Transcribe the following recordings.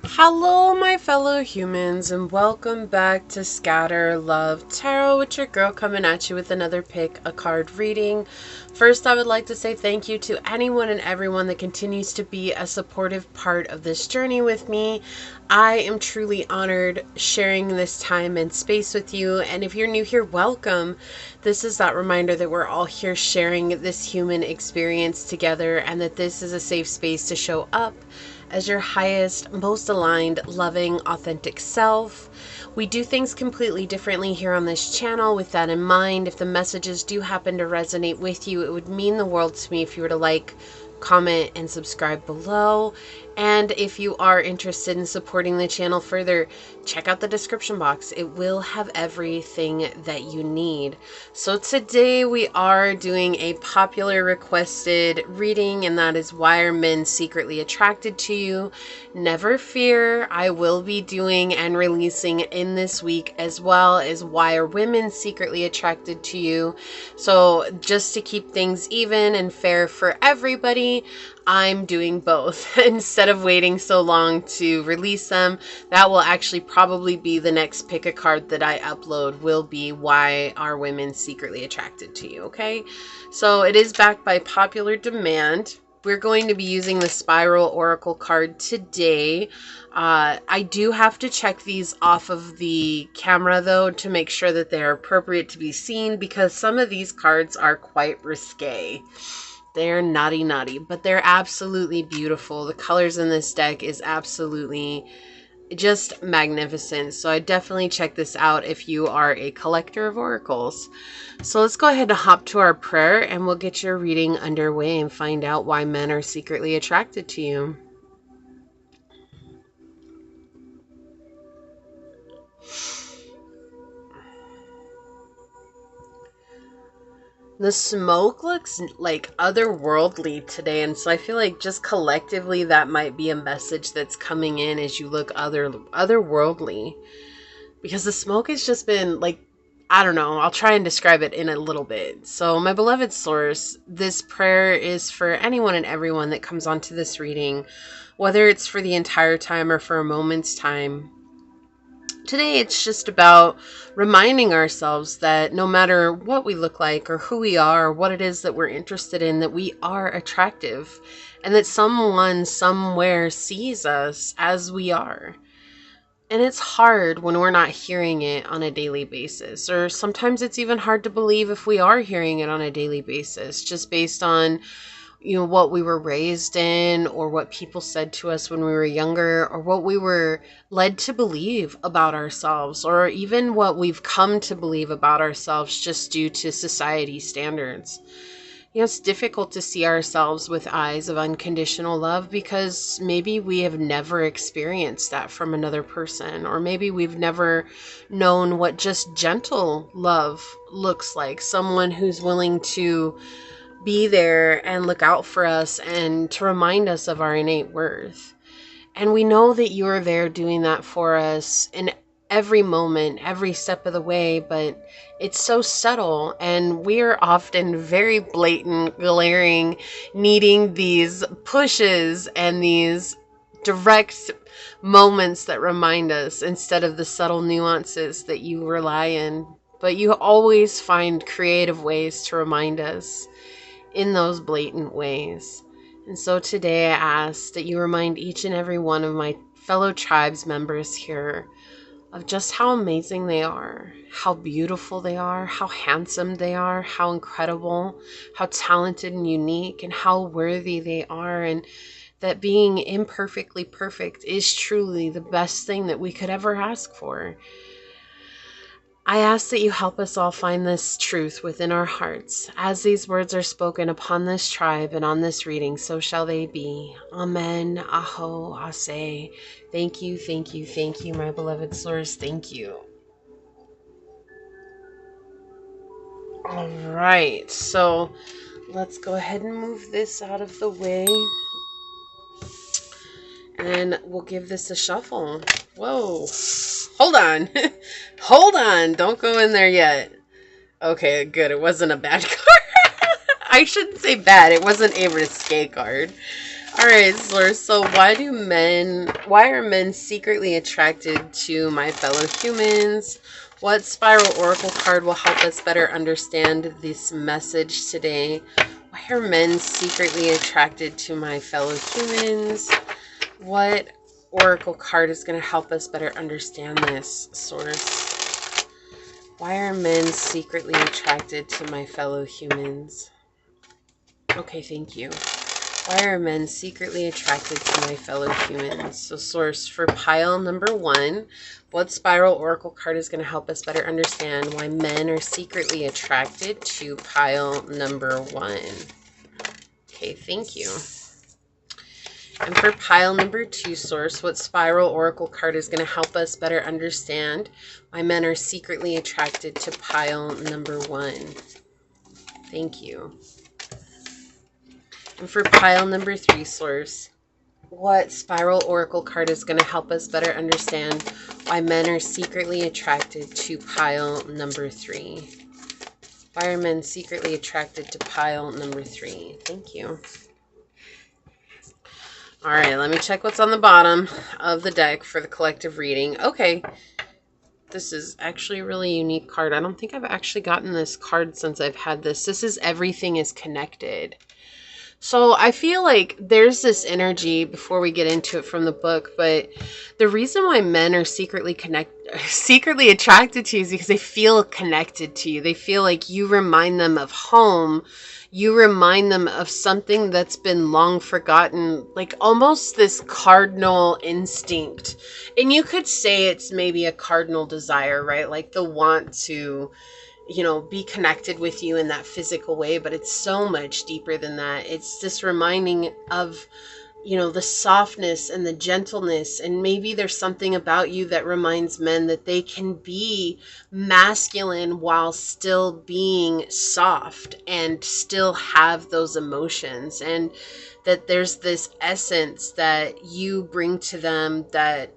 Hello, my fellow humans, and welcome back to Scatter Love Tarot with your girl coming at you with another pick a card reading. First, I would like to say thank you to anyone and everyone that continues to be a supportive part of this journey with me. I am truly honored sharing this time and space with you, and if you're new here, welcome. This is that reminder that we're all here sharing this human experience together, and that this is a safe space to show up as your highest, most aligned, loving, authentic self. We do things completely differently here on this channel. With that in mind, if the messages do happen to resonate with you, it would mean the world to me if you were to like, comment, and subscribe below. And if you are interested in supporting the channel further, check out the description box. It will have everything that you need. So today we are doing a popular requested reading, and that is why are men secretly attracted to you. Never fear, I will be doing and releasing in this week as well as why are women secretly attracted to you. So just to keep things even and fair for everybody, I'm doing both. Instead of waiting so long to release them, that will actually probably be the next pick a card that I upload, will be why are women secretly attracted to you, okay? So it is backed by popular demand. We're going to be using the Spiral Oracle card today. I do have to check these off of the camera though to make sure that they're appropriate to be seen, because some of these cards are quite risque. They're naughty, but they're absolutely beautiful. The colors in this deck is absolutely just magnificent. So I definitely check this out if you are a collector of oracles. So let's go ahead and hop to our prayer and we'll get your reading underway and find out why men are secretly attracted to you. The smoke looks like otherworldly today, and so I feel like just collectively that might be a message that's coming in as you look otherworldly, because the smoke has just been like, I don't know, I'll try and describe it in a little bit. So my beloved source, this prayer is for anyone and everyone that comes onto this reading, whether it's for the entire time or for a moment's time. Today, it's just about reminding ourselves that no matter what we look like or who we are, or what it is that we're interested in, that we are attractive and that someone somewhere sees us as we are. And it's hard when we're not hearing it on a daily basis, or sometimes it's even hard to believe if we are hearing it on a daily basis, just based on what we were raised in, or what people said to us when we were younger, or what we were led to believe about ourselves, or even what we've come to believe about ourselves just due to society standards. It's difficult to see ourselves with eyes of unconditional love because maybe we have never experienced that from another person, or maybe we've never known what just gentle love looks like. Someone who's willing to be there and look out for us and to remind us of our innate worth. And we know that you are there doing that for us in every moment, every step of the way, but it's so subtle, and we are often very blatant, glaring, needing these pushes and these direct moments that remind us instead of the subtle nuances that you rely in. But you always find creative ways to remind us in those blatant ways. And so today I ask that you remind each and every one of my fellow tribes members here of just how amazing they are, how beautiful they are, how handsome they are, how incredible, how talented and unique, and how worthy they are, and that being imperfectly perfect is truly the best thing that we could ever ask for. I ask that you help us all find this truth within our hearts. As these words are spoken upon this tribe and on this reading, so shall they be. Amen. Aho. Ase. Thank you, thank you, thank you, my beloved source. Thank you. All right, so let's go ahead and move this out of the way. And we'll give this a shuffle. Whoa. Hold on. Hold on. Don't go in there yet. Okay, good. It wasn't a bad card. I shouldn't say bad. It wasn't a risque card. All right, Source. So why are men secretly attracted to my fellow humans? What spiral oracle card will help us better understand this message today? Why are men secretly attracted to my fellow humans? What oracle card is going to help us better understand this, Source? Why are men secretly attracted to my fellow humans? Okay, thank you. Why are men secretly attracted to my fellow humans? So, Source, for pile number 1, what spiral oracle card is going to help us better understand why men are secretly attracted to pile number 1? Okay, thank you. And for pile number 2, Source, what spiral oracle card is going to help us better understand why men are secretly attracted to pile number 1? Thank you. And for pile number 3, Source, what spiral oracle card is going to help us better understand why men are secretly attracted to pile number 3? Why are men secretly attracted to pile number 3? Thank you. All right, let me check what's on the bottom of the deck for the collective reading. Okay, this is actually a really unique card. I don't think I've actually gotten this card since I've had this. This is Everything is Connected. So I feel like there's this energy before we get into it from the book, but the reason why men are secretly attracted to you is because they feel connected to you. They feel like you remind them of home. You remind them of something that's been long forgotten, like almost this cardinal instinct. And you could say it's maybe a cardinal desire, right? Like the want to, be connected with you in that physical way, but it's so much deeper than that. It's this reminding of, the softness and the gentleness, and maybe there's something about you that reminds men that they can be masculine while still being soft and still have those emotions, and that there's this essence that you bring to them that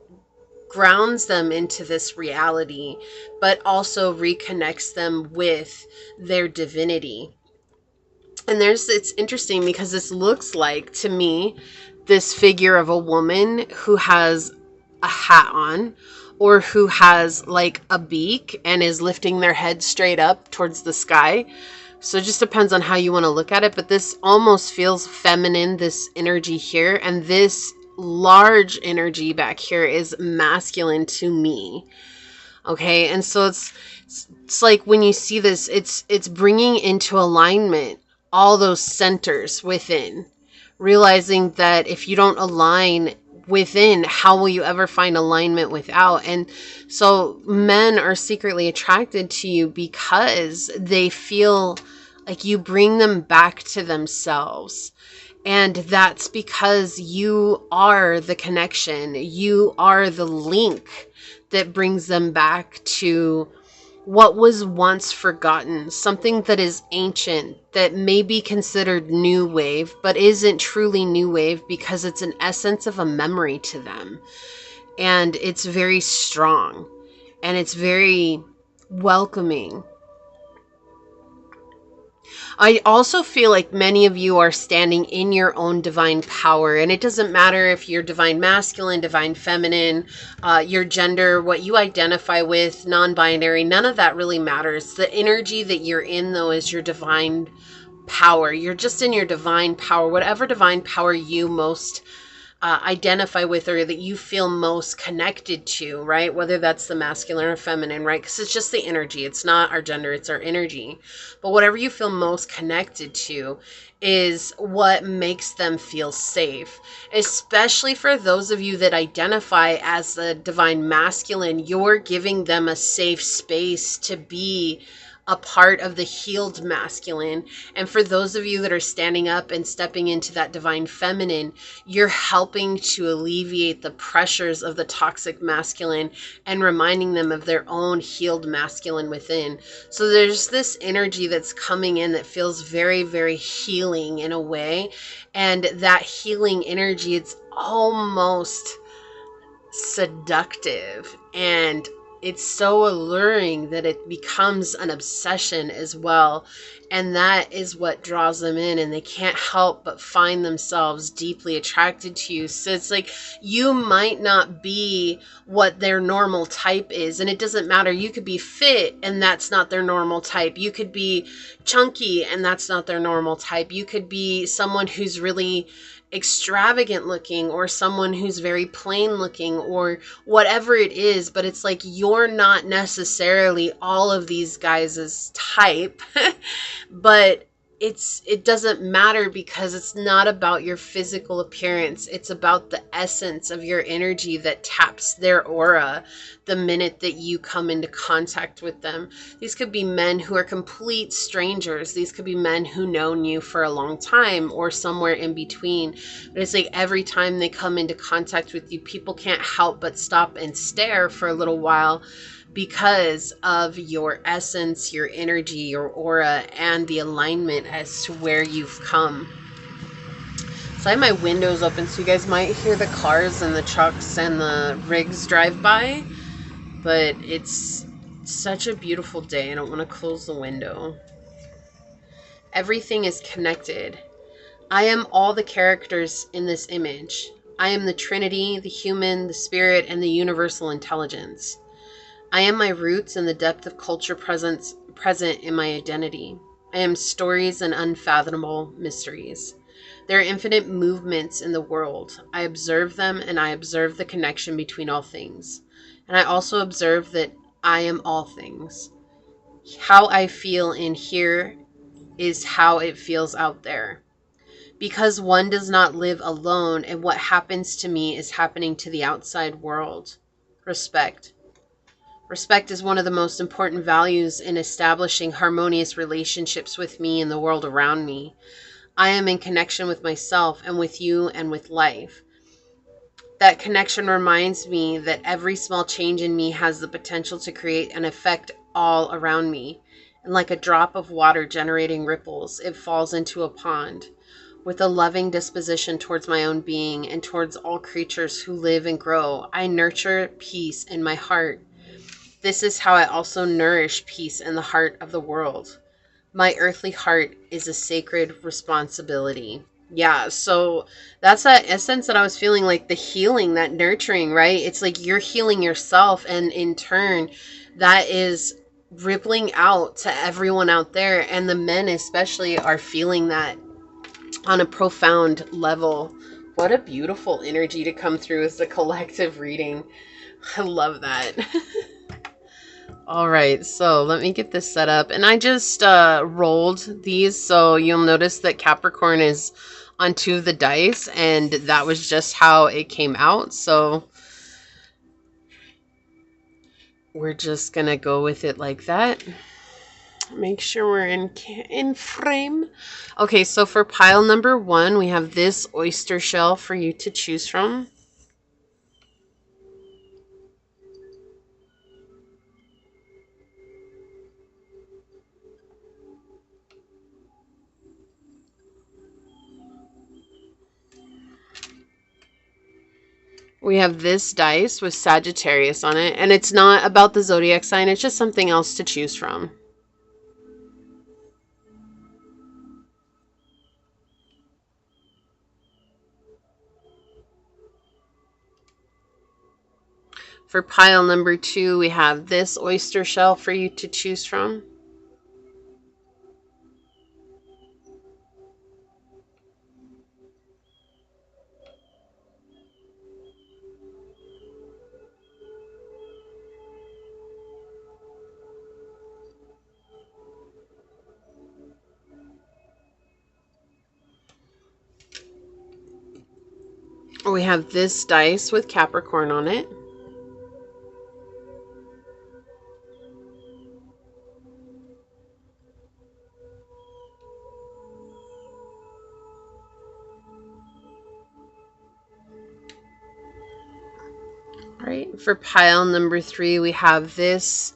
grounds them into this reality, but also reconnects them with their divinity. And it's interesting because this looks like, to me, this figure of a woman who has a hat on, or who has like a beak and is lifting their head straight up towards the sky. So it just depends on how you want to look at it. But this almost feels feminine, this energy here. And this large energy back here is masculine to me. Okay. And so it's like when you see this, it's bringing into alignment all those centers within, realizing that if you don't align within, how will you ever find alignment without? And so men are secretly attracted to you because they feel like you bring them back to themselves. And that's because you are the connection. You are the link that brings them back to what was once forgotten, something that is ancient, that may be considered new wave, but isn't truly new wave because it's an essence of a memory to them. And it's very strong and it's very welcoming. I also feel like many of you are standing in your own divine power, and it doesn't matter if you're divine masculine, divine feminine, your gender, what you identify with, non-binary, none of that really matters. The energy that you're in, though, is your divine power. You're just in your divine power, whatever divine power you most identify with, or that you feel most connected to, right? Whether that's the masculine or feminine, right? Because it's just the energy. It's not our gender, it's our energy. But whatever you feel most connected to is what makes them feel safe. Especially for those of you that identify as the divine masculine, you're giving them a safe space to be a part of the healed masculine. And for those of you that are standing up and stepping into that divine feminine, you're helping to alleviate the pressures of the toxic masculine and reminding them of their own healed masculine within. So there's this energy that's coming in that feels very, very healing in a way. And that healing energy, it's almost seductive and it's so alluring that it becomes an obsession as well. And that is what draws them in, and they can't help but find themselves deeply attracted to you. So it's like, you might not be what their normal type is, and it doesn't matter. You could be fit and that's not their normal type. You could be chunky and that's not their normal type. You could be someone who's really extravagant looking, or someone who's very plain looking, or whatever it is. But it's like, you're not necessarily all of these guys' type. But it doesn't matter, because it's not about your physical appearance. It's about the essence of your energy that taps their aura the minute that you come into contact with them. These could be men who are complete strangers. These could be men who known you for a long time, or somewhere in between. But it's like, every time they come into contact with you, people can't help but stop and stare for a little while, because of your essence, your energy, your aura, and the alignment as to where you've come. So I have my windows open, so you guys might hear the cars and the trucks and the rigs drive by. But it's such a beautiful day. I don't want to close the window. Everything is connected. I am all the characters in this image. I am the Trinity, the human, the spirit, and the universal intelligence. I am my roots and the depth of culture present in my identity. I am stories and unfathomable mysteries. There are infinite movements in the world. I observe them, and I observe the connection between all things. And I also observe that I am all things. How I feel in here is how it feels out there. Because one does not live alone, and what happens to me is happening to the outside world. Respect. Respect is one of the most important values in establishing harmonious relationships with me and the world around me. I am in connection with myself and with you and with life. That connection reminds me that every small change in me has the potential to create an effect all around me. And like a drop of water generating ripples, it falls into a pond. With a loving disposition towards my own being and towards all creatures who live and grow, I nurture peace in my heart. This is how I also nourish peace in the heart of the world. My earthly heart is a sacred responsibility. Yeah, so that's that essence that I was feeling, like the healing, that nurturing, right? It's like you're healing yourself, and in turn, that is rippling out to everyone out there. And the men especially are feeling that on a profound level. What a beautiful energy to come through as the collective reading. I love that. All right, so let me get this set up. And I just rolled these, so you'll notice that Capricorn is on 2 of the dice, and that was just how it came out. So we're just going to go with it like that. Make sure we're in frame. Okay, so for pile number 1, we have this oyster shell for you to choose from. We have this dice with Sagittarius on it, and it's not about the zodiac sign, it's just something else to choose from. For pile number 2, we have this oyster shell for you to choose from. We have this dice with Capricorn on it. All right, for pile number 3, we have this.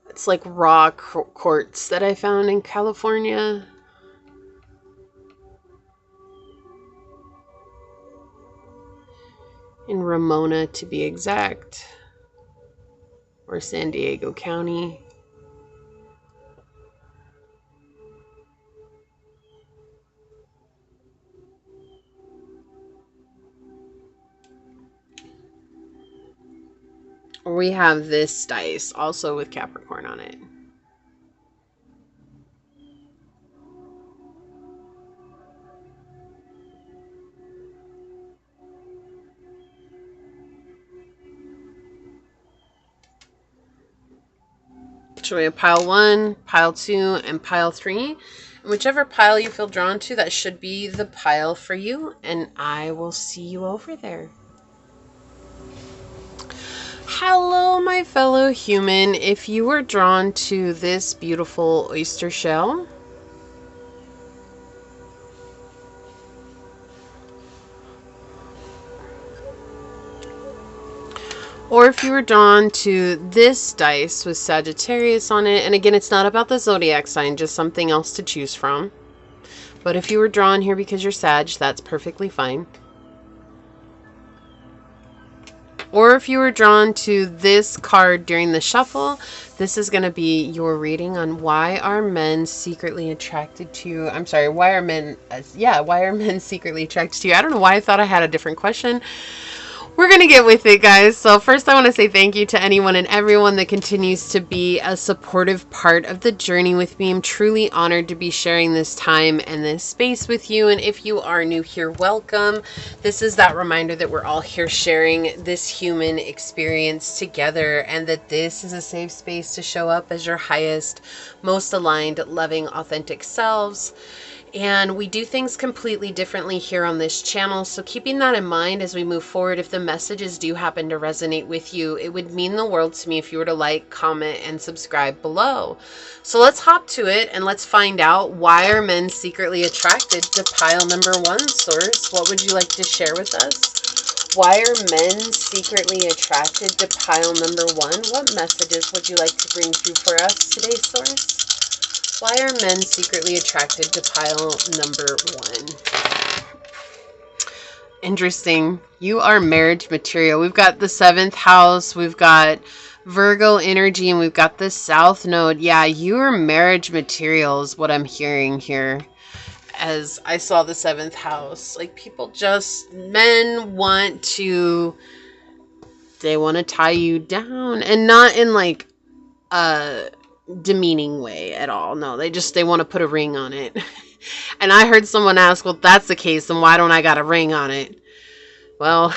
It's like raw quartz that I found in California. In Ramona, to be exact. or San Diego County. We have this dice also with Capricorn on it. So we have pile 1, pile 2, and pile 3. And whichever pile you feel drawn to, that should be the pile for you. And I will see you over there. Hello, my fellow human. If you were drawn to this beautiful oyster shell, or if you were drawn to this dice with Sagittarius on it, and again, it's not about the zodiac sign, just something else to choose from. But if you were drawn here because you're Sag, that's perfectly fine. Or if you were drawn to this card during the shuffle, this is going to be your reading on why are men secretly attracted to you. I'm sorry, why are men secretly attracted to you? I don't know why I thought I had a different question. We're going to get with it, guys. So first I want to say thank you to anyone and everyone that continues to be a supportive part of the journey with me. I'm truly honored to be sharing this time and this space with you. And if you are new here, welcome. This is that reminder that we're all here sharing this human experience together, and that this is a safe space to show up as your highest, most aligned, loving, authentic selves. And we do things completely differently here on this channel. So keeping that in mind as we move forward, if the messages do happen to resonate with you, it would mean the world to me if you were to like, comment, and subscribe below. So let's hop to it and let's find out, why are men secretly attracted to pile number 1, Source? What would you like to share with us? Why are men secretly attracted to pile number 1? What messages would you like to bring through for us today, Source? Why are men secretly attracted to pile number 1? Interesting. You are marriage material. We've got the 7th house. We've got Virgo energy. And we've got the South Node. Yeah, you are marriage material is what I'm hearing here. As I saw the 7th house. Like, people just... Men want to... They want to tie you down. And not in, like, demeaning way at all. No, they want to put a ring on it. And I heard someone ask, well, if that's the case, then why don't I got a ring on it? Well,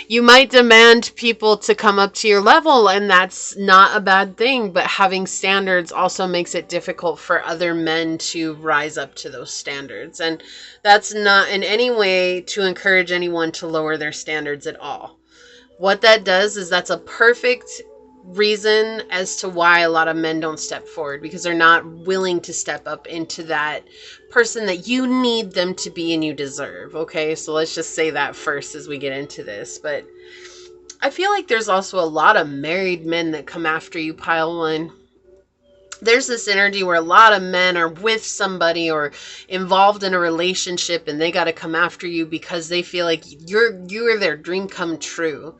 you might demand people to come up to your level, and that's not a bad thing, but having standards also makes it difficult for other men to rise up to those standards. And that's not in any way to encourage anyone to lower their standards at all. What that does is that's a perfect reason as to why a lot of men don't step forward, because they're not willing to step up into that person that you need them to be and you deserve. Okay, so let's just say that first as we get into this. But I feel like there's also a lot of married men that come after you, pile 1. There's this energy where a lot of men are with somebody or involved in a relationship, and they got to come after you because they feel like you're their dream come true.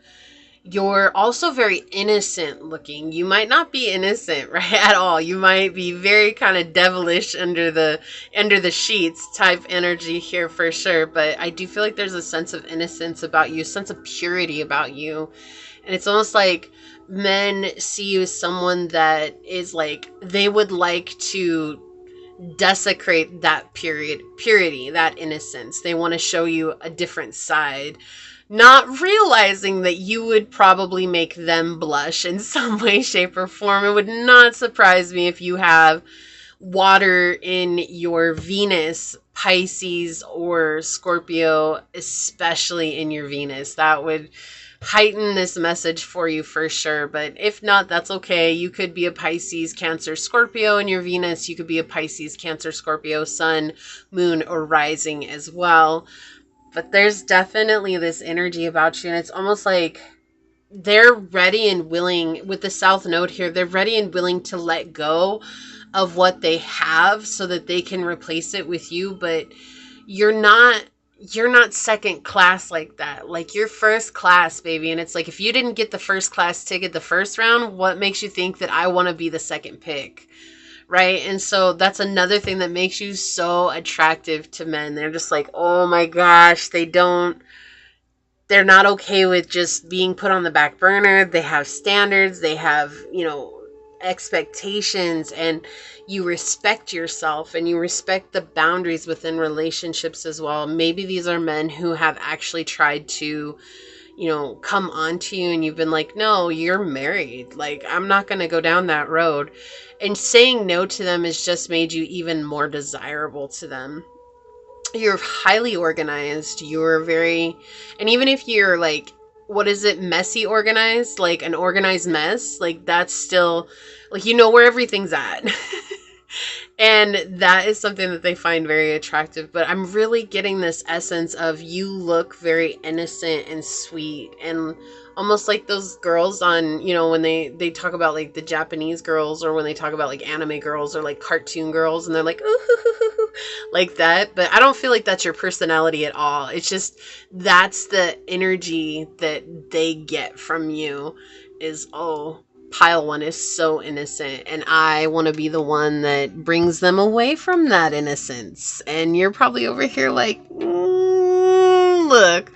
You're also very innocent looking. You might not be innocent, right, at all. You might be very kind of devilish under the sheets type energy here for sure. But I do feel like there's a sense of innocence about you, a sense of purity about you. And it's almost like men see you as someone that is like, they would like to desecrate that purity, that innocence. They want to show you a different side, not realizing that you would probably make them blush in some way, shape, or form. It would not surprise me if you have water in your Venus, Pisces, or Scorpio, especially in your Venus. That would heighten this message for you for sure. But if not, that's okay. You could be a Pisces, Cancer, Scorpio in your Venus. You could be a Pisces, Cancer, Scorpio, Sun, Moon, or Rising as well. But there's definitely this energy about you, and it's almost like they're ready and willing, with the South Node here, they're ready and willing to let go of what they have so that they can replace it with you. But you're not you're not second class like that. Like, you're first class, baby. And it's like, if you didn't get the first class ticket the first round, what makes you think that I want to be the second pick? Right? And so that's another thing that makes you so attractive to men. They're just like, oh my gosh, they're not okay with just being put on the back burner. They have standards, they have, expectations, and you respect yourself and you respect the boundaries within relationships as well. Maybe these are men who have actually tried to, come on to you and you've been like, no, you're married. Like, I'm not going to go down that road. And saying no to them has just made you even more desirable to them. You're highly organized. And even if you're like, what is it, messy organized, like an organized mess, like that's still, like, where everything's at. And that is something that they find very attractive. But I'm really getting this essence of you look very innocent and sweet, and almost like those girls on, when they talk about like the Japanese girls, or when they talk about like anime girls or like cartoon girls, and they're like, ooh, like that. But I don't feel like that's your personality at all. It's just, that's the energy that they get from you is, oh, pile one is so innocent, and I want to be the one that brings them away from that innocence. And you're probably over here like, look,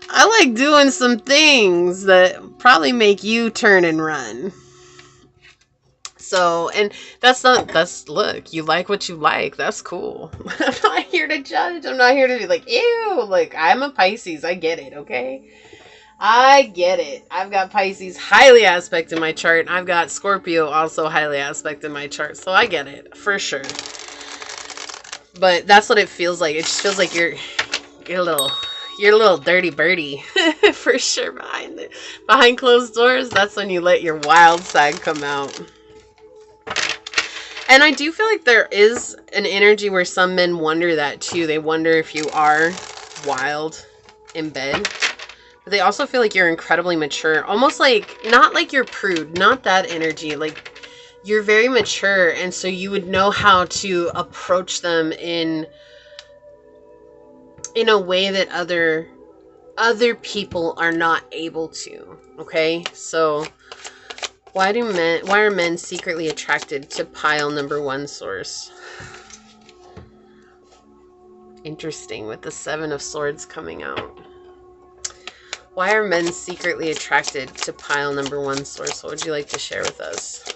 I like doing some things that probably make you turn and run. So, and look, you like what you like. That's cool. I'm not here to judge. I'm not here to be like, ew, like, I'm a Pisces. I get it, okay? I get it. I've got Pisces highly aspect in my chart. I've got Scorpio also highly aspect in my chart. So I get it, for sure. But that's what it feels like. It just feels like you're a little dirty birdie. For sure. Behind closed doors, that's when you let your wild side come out. And I do feel like there is an energy where some men wonder that too. They wonder if you are wild in bed. But they also feel like you're incredibly mature. Almost like, not like you're prude, not that energy. Like, you're very mature, and so you would know how to approach them in a way that other people are not able to. Okay? So why are men secretly attracted to pile number one source? Interesting, with the Seven of Swords coming out. Why are men secretly attracted to pile number one source? What would you like to share with us?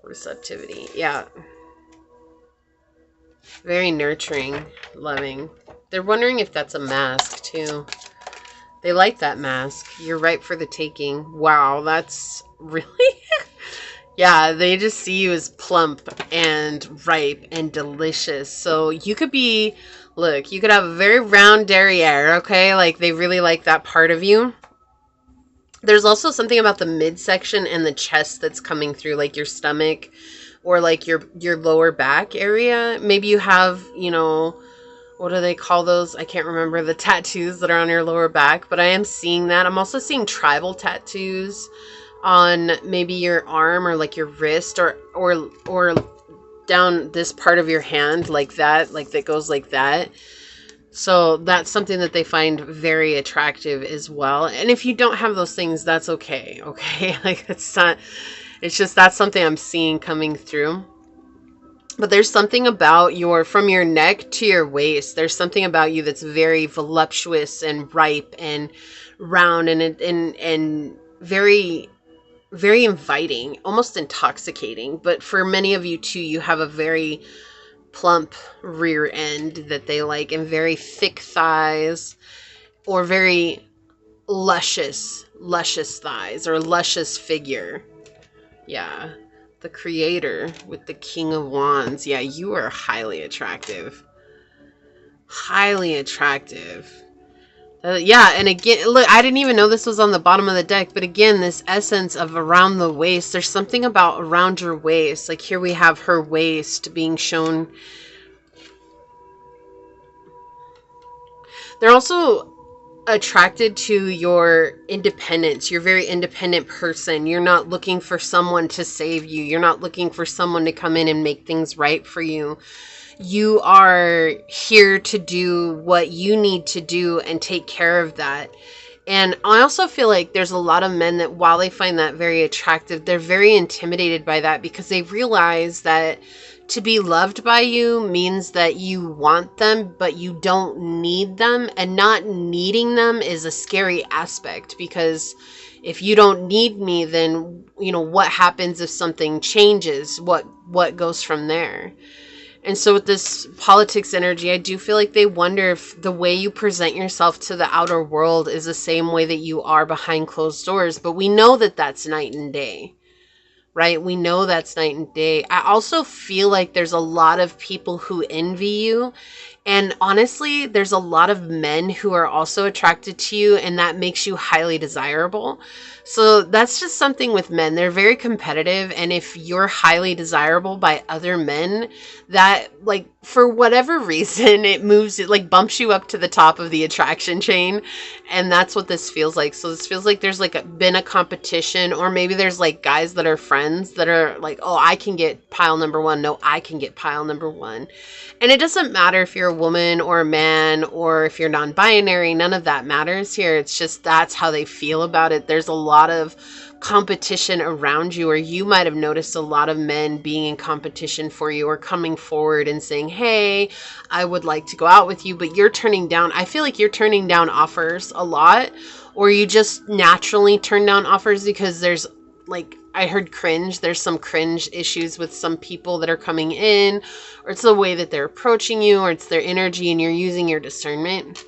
Receptivity. Yeah. Very nurturing, loving. They're wondering if that's a mask too. They like that mask. You're ripe for the taking. Wow, that's really... Yeah, they just see you as plump and ripe and delicious. So you could be... Look, you could have a very round derriere, okay? Like, they really like that part of you. There's also something about the midsection and the chest that's coming through, like your stomach or like your lower back area. Maybe you have, what do they call those? I can't remember the tattoos that are on your lower back, but I am seeing that. I'm also seeing tribal tattoos on maybe your arm or like your wrist or down this part of your hand, like that goes like that. So that's something that they find very attractive as well. And if you don't have those things, that's okay. Okay. Like, it's just, that's something I'm seeing coming through. But there's something about from your neck to your waist, there's something about you that's very voluptuous and ripe and round and very, very inviting, almost intoxicating. But for many of you too, you have a very plump rear end that they like, and very thick thighs, or very luscious thighs, or luscious figure. Yeah. The Creator with the King of Wands. Yeah, you are highly attractive. Highly attractive. Yeah, and again, look, I didn't even know this was on the bottom of the deck, but again, this essence of around the waist, there's something about around your waist. Like, here we have her waist being shown. They're also attracted to your independence. You're a very independent person. You're not looking for someone to save you. You're not looking for someone to come in and make things right for you. you are here to do what you need to do and take care of that. And I also feel like there's a lot of men that while they find that very attractive, they're very intimidated by that because they realize that to be loved by you means that you want them, but you don't need them. And not needing them is a scary aspect because if you don't need me, then, you know, what happens if something changes? What goes from there? And so with this politics energy, I do feel like they wonder if the way you present yourself to the outer world is the same way that you are behind closed doors. But we know that that's night and day, right? We know that's night and day. I also feel like there's a lot of people who envy you. And honestly, there's a lot of men who are also attracted to you, and that makes you highly desirable. So that's just something with men. They're very competitive, and if you're highly desirable by other men, that, like, for whatever reason, it like bumps you up to the top of the attraction chain. And that's what this feels like. So this feels like there's like been a competition, or maybe there's like guys that are friends that are like, oh, I can get pile number one. No, I can get pile number one. And it doesn't matter if you're a woman or a man or if you're non-binary, none of that matters here. It's just that's how they feel about it. There's a lot of competition around you, or you might have noticed a lot of men being in competition for you or coming forward and saying, hey, I would like to go out with you, but you're turning down. I feel like you're turning down offers a lot, or you just naturally turn down offers because there's like, I heard cringe. There's some cringe issues with some people that are coming in, or it's the way that they're approaching you, or it's their energy and you're using your discernment.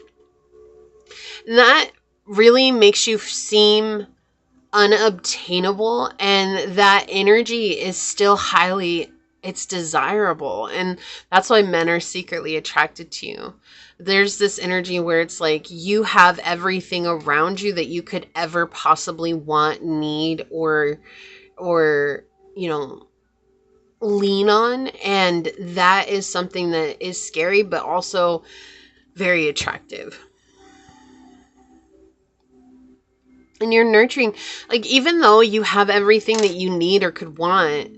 And that really makes you seem unobtainable, and that energy is still highly, it's desirable. And that's why men are secretly attracted to you. There's this energy where it's like you have everything around you that you could ever possibly want, need, or you know, lean on. And that is something that is scary, but also very attractive. And you're nurturing, like, even though you have everything that you need or could want,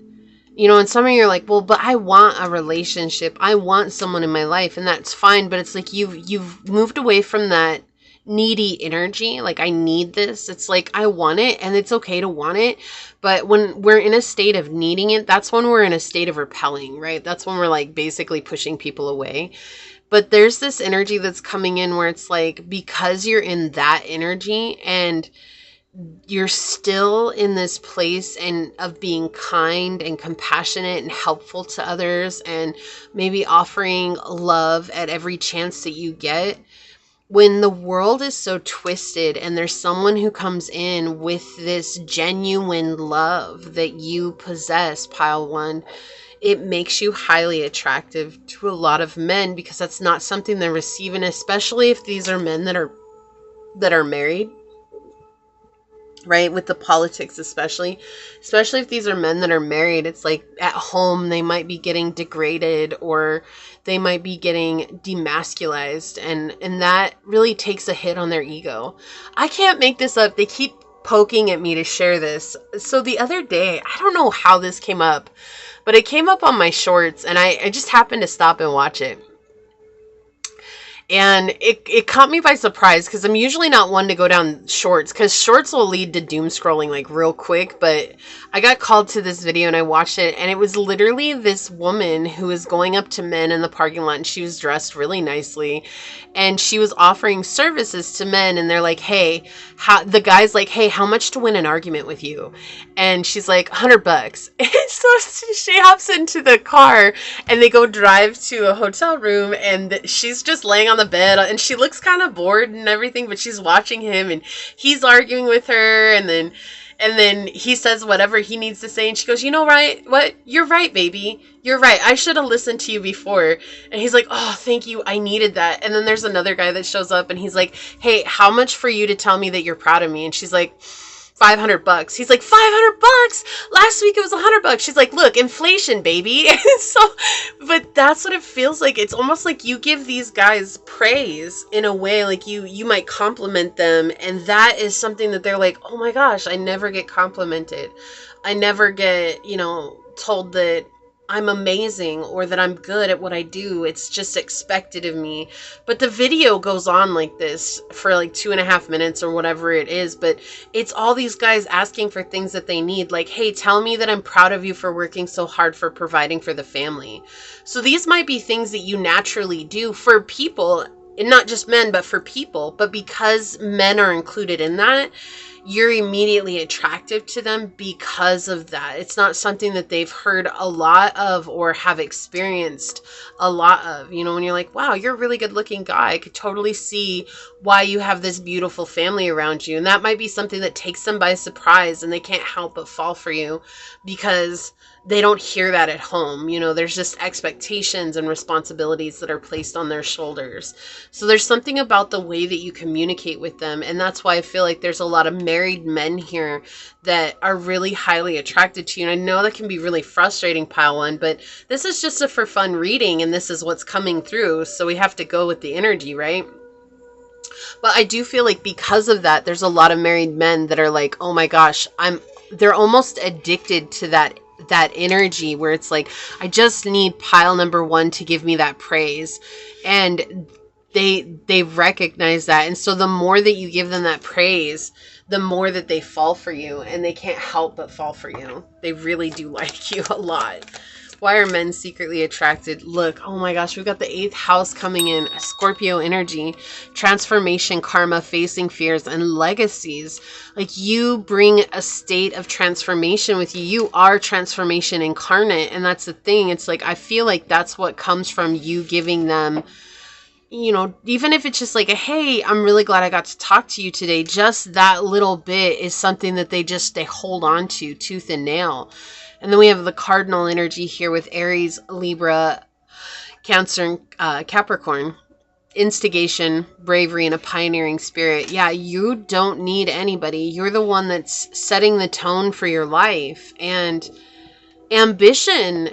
you know, and some of you are like, well, but I want a relationship. I want someone in my life, and that's fine. But it's like you've moved away from that needy energy. Like, I need this. It's like, I want it, and it's okay to want it. But when we're in a state of needing it, that's when we're in a state of repelling, right? That's when we're like basically pushing people away. But there's this energy that's coming in where it's like, because you're in that energy and you're still in this place and of being kind and compassionate and helpful to others, and maybe offering love at every chance that you get. When the world is so twisted and there's someone who comes in with this genuine love that you possess, pile one, it makes you highly attractive to a lot of men, because that's not something they're receiving, especially if these are men that are married. Right, with the politics, especially if these are men that are married, it's like at home they might be getting degraded, or they might be getting demasculized, and that really takes a hit on their ego. I can't make this up. They keep poking at me to share this. So the other day, I don't know how this came up, but it came up on my shorts, and I just happened to stop and watch it. And it caught me by surprise, because I'm usually not one to go down shorts, because shorts will lead to doom scrolling like real quick. But I got called to this video and I watched it, and it was literally this woman who was going up to men in the parking lot, and she was dressed really nicely, and she was offering services to men, and they're like, hey, the guy's like, hey, how much to win an argument with you? And she's like, $100. And so she hops into the car, and they go drive to a hotel room, and she's just laying on the bed, and she looks kind of bored and everything, but she's watching him, and he's arguing with her, and then he says whatever he needs to say, and she goes, you know, right, what? You're right, baby. You're right. I should have listened to you before. And he's like, oh, thank you. I needed that. And then there's another guy that shows up, and he's like, hey, how much for you to tell me that you're proud of me? And she's like, $500. He's like, $500? Last week it was $100. She's like, look, inflation, baby. So, but that's what it feels like. It's almost like you give these guys praise in a way, like you might compliment them, and that is something that they're like, oh my gosh, I never get complimented. I never get, told that I'm amazing or that I'm good at what I do. It's just expected of me. But the video goes on like this for like 2.5 minutes or whatever it is. But it's all these guys asking for things that they need. Like, hey, tell me that I'm proud of you for working so hard for providing for the family. So these might be things that you naturally do for people, and not just men, but for people. But because men are included in that, you're immediately attractive to them because of that. It's not something that they've heard a lot of or have experienced a lot of. You know, when you're like, wow, you're a really good looking guy, I could totally see why you have this beautiful family around you. And that might be something that takes them by surprise, and they can't help but fall for you because they don't hear that at home. You know, there's just expectations and responsibilities that are placed on their shoulders. So there's something about the way that you communicate with them. And that's why I feel like there's a lot of married men here that are really highly attracted to you. And I know that can be really frustrating, pile one, but this is just a for fun reading, and this is what's coming through. So we have to go with the energy, right? But I do feel like because of that, there's a lot of married men that are like, oh my gosh, they're almost addicted to that energy where it's like, I just need pile number one to give me that praise. And they recognize that. And so the more that you give them that praise, the more that they fall for you, and they can't help but fall for you. They really do like you a lot. Why are men secretly attracted? Look, oh my gosh, we've got the 8th house coming in. Scorpio energy, transformation, karma, facing fears, and legacies. Like, you bring a state of transformation with you. You are transformation incarnate. And that's the thing. It's like, I feel like that's what comes from you giving them, you know, even if it's just like, hey, I'm really glad I got to talk to you today. Just that little bit is something that they hold on to tooth and nail. And then we have the cardinal energy here with Aries, Libra, Cancer, and Capricorn. Instigation, bravery, and a pioneering spirit. Yeah, you don't need anybody. You're the one that's setting the tone for your life. And ambition,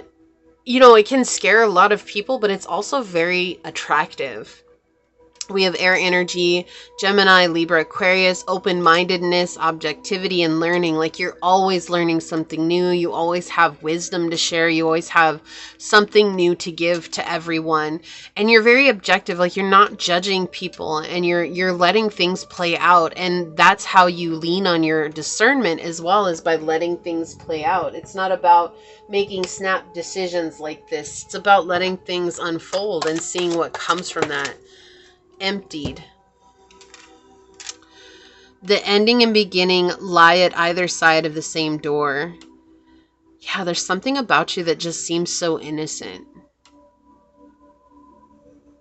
you know, it can scare a lot of people, but it's also very attractive. We have air energy, Gemini, Libra, Aquarius, open-mindedness, objectivity, and learning. Like, you're always learning something new. You always have wisdom to share. You always have something new to give to everyone. And you're very objective. Like, you're not judging people, and you're letting things play out. And that's how you lean on your discernment, as well as by letting things play out. It's not about making snap decisions like this. It's about letting things unfold and seeing what comes from that. Emptied. The ending and beginning lie at either side of the same door. Yeah, there's something about you that just seems so innocent.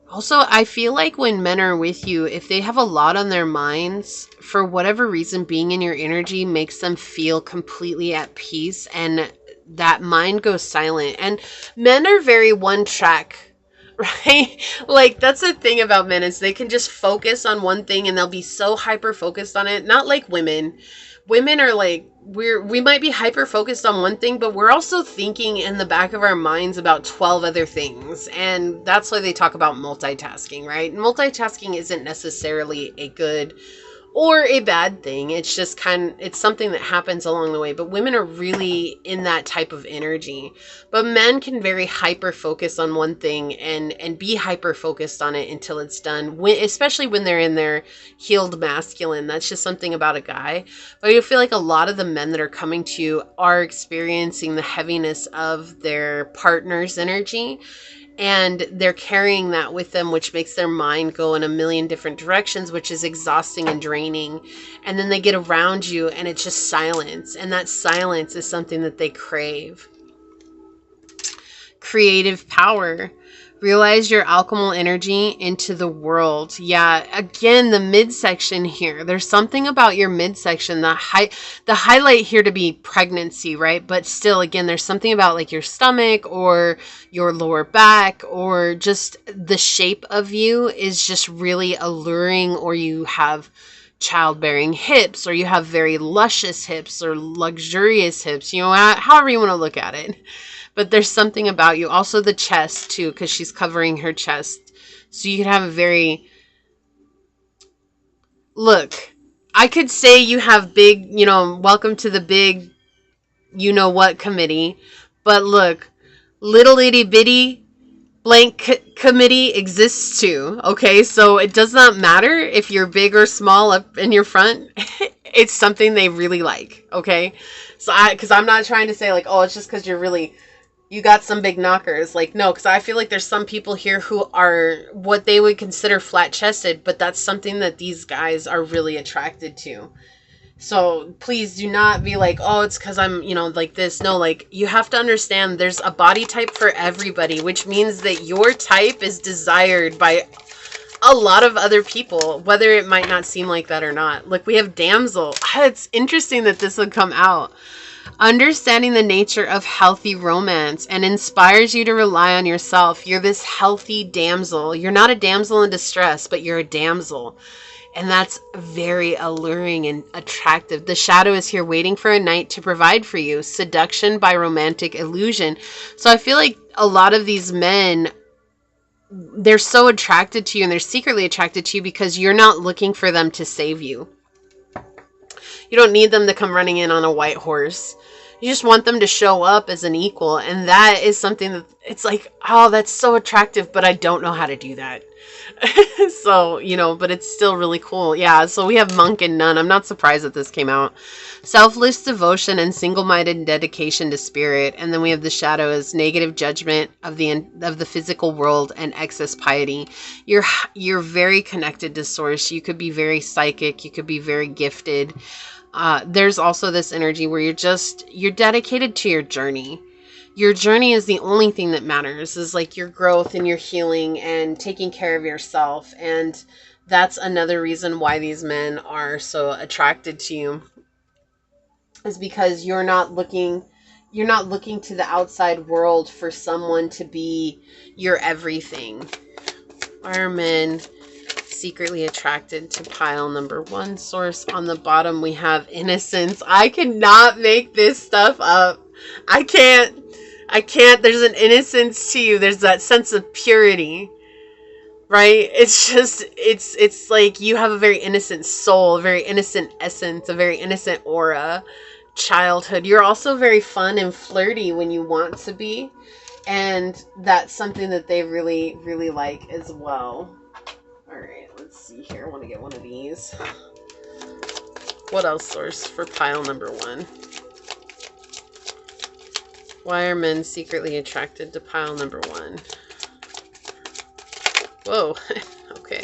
Also, I feel like when men are with you, if they have a lot on their minds, for whatever reason, being in your energy makes them feel completely at peace, and that mind goes silent. And men are very one track, right? Like, that's the thing about men, is they can just focus on one thing and they'll be so hyper focused on it. Not like women. Women are like, we might be hyper focused on one thing, but we're also thinking in the back of our minds about 12 other things. And that's why they talk about multitasking, right? Multitasking isn't necessarily a good or a bad thing. It's just it's something that happens along the way. But women are really in that type of energy. But men can very hyper focus on one thing and be hyper focused on it until it's done. Especially when they're in their healed masculine. That's just something about a guy. But you feel like a lot of the men that are coming to you are experiencing the heaviness of their partner's energy. And they're carrying that with them, which makes their mind go in a million different directions, which is exhausting and draining. And then they get around you and it's just silence. And that silence is something that they crave. Creative power. Realize your alchemical energy into the world. Yeah, again, the midsection here. There's something about your midsection. The highlight here to be pregnancy, right? But still, again, there's something about like your stomach or your lower back, or just the shape of you is just really alluring, or you have childbearing hips, or you have very luscious hips or luxurious hips, you know, however you want to look at it. But there's something about you. Also the chest too, because she's covering her chest. So you could have a very... Look, I could say you have big, you know, welcome to the big, you know what committee. But look, little itty bitty blank committee exists too. Okay, so it does not matter if you're big or small up in your front. It's something they really like. Okay, so because I'm not trying to say like, oh, it's just because you got some big knockers. Like, no, because I feel like there's some people here who are what they would consider flat chested, but that's something that these guys are really attracted to. So please do not be like, oh, it's because I'm, like this. No, like, you have to understand there's a body type for everybody, which means that your type is desired by a lot of other people, whether it might not seem like that or not. Like, we have damsel. It's interesting that this would come out. Understanding the nature of healthy romance and inspires you to rely on yourself. You're this healthy damsel. You're not a damsel in distress, but you're a damsel. And that's very alluring and attractive. The shadow is here waiting for a knight to provide for you. Seduction by romantic illusion. So I feel like a lot of these men, they're so attracted to you and they're secretly attracted to you because you're not looking for them to save you. You don't need them to come running in on a white horse. You just want them to show up as an equal. And that is something that it's like, oh, that's so attractive, but I don't know how to do that. So, but it's still really cool. Yeah, so we have monk and nun. I'm not surprised that this came out. Selfless devotion and single-minded dedication to spirit. And then we have the shadow as negative judgment of the physical world and excess piety. You're very connected to source. You could be very psychic. You could be very gifted. There's also this energy where you're dedicated to your journey. Your journey is the only thing that matters, is like your growth and your healing and taking care of yourself. And that's another reason why these men are so attracted to you, is because you're not looking to the outside world for someone to be your everything. Why are men secretly attracted to pile number 1 source? On the bottom we have innocence. I cannot make this stuff up. I can't. There's an innocence to you. There's that sense of purity, right? It's just, it's like you have a very innocent soul, a very innocent essence, a very innocent aura, childhood. You're also very fun and flirty when you want to be. And that's something that they really, really like as well. All right, let's see here. I want to get one of these. What else source for pile number 1? Why are men secretly attracted to pile number 1? Whoa. Okay.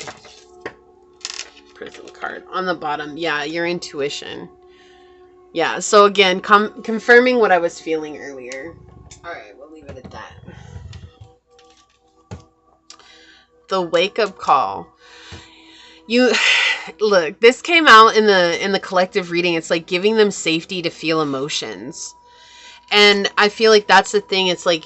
Prism card. On the bottom. Yeah, your intuition. Yeah, so again, confirming what I was feeling earlier. Alright, we'll leave it at that. The wake-up call. Look, this came out in the collective reading. It's like giving them safety to feel emotions. And I feel like that's the thing. It's like,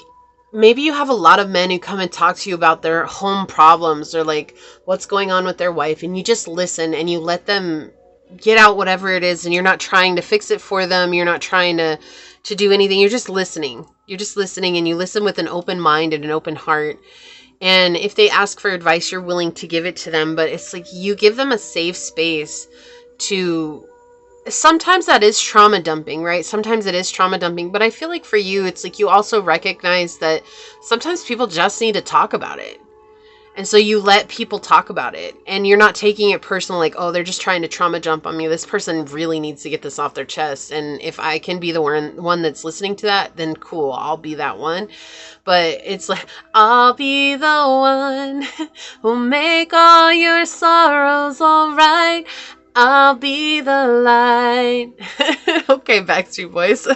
maybe you have a lot of men who come and talk to you about their home problems or like what's going on with their wife, and you just listen and you let them get out whatever it is, and you're not trying to fix it for them. You're not trying to do anything. You're just listening. You're just listening, and you listen with an open mind and an open heart. And if they ask for advice, you're willing to give it to them. But it's like you give them a safe space to... Sometimes that is trauma dumping, right? Sometimes it is trauma dumping. But I feel like for you, it's like you also recognize that sometimes people just need to talk about it. And so you let people talk about it. And you're not taking it personal, like, oh, they're just trying to trauma jump on me. This person really needs to get this off their chest. And if I can be the one that's listening to that, then cool, I'll be that one. But it's like, I'll be the one who'll make all your sorrows all right. I'll be the light. Okay, Backstreet Boys.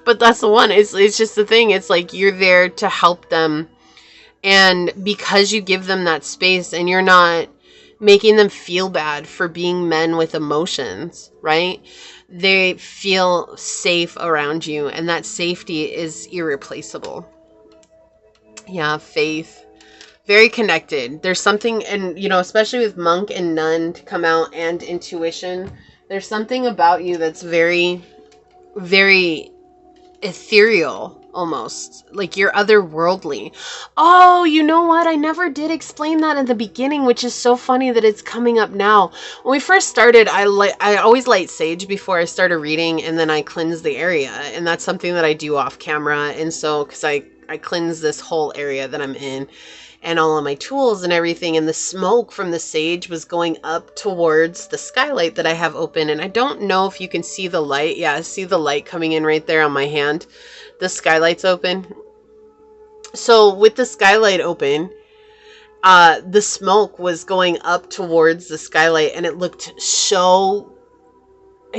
But that's the one. It's just the thing. It's like you're there to help them. And because you give them that space and you're not making them feel bad for being men with emotions, right? They feel safe around you. And that safety is irreplaceable. Yeah, faith. Very connected. There's something, and especially with monk and nun to come out, and intuition, there's something about you that's very, very ethereal almost, like you're otherworldly. Oh, you know what? I never did explain that in the beginning, which is so funny that it's coming up now. When we first started, I always light sage before I start a reading, and then I cleanse the area, and that's something that I do off camera. And so, because I cleanse this whole area that I'm in, and all of my tools and everything, and the smoke from the sage was going up towards the skylight that I have open. And I don't know if you can see the light. Yeah, I see the light coming in right there on my hand. The skylight's open. So with the skylight open, the smoke was going up towards the skylight, and it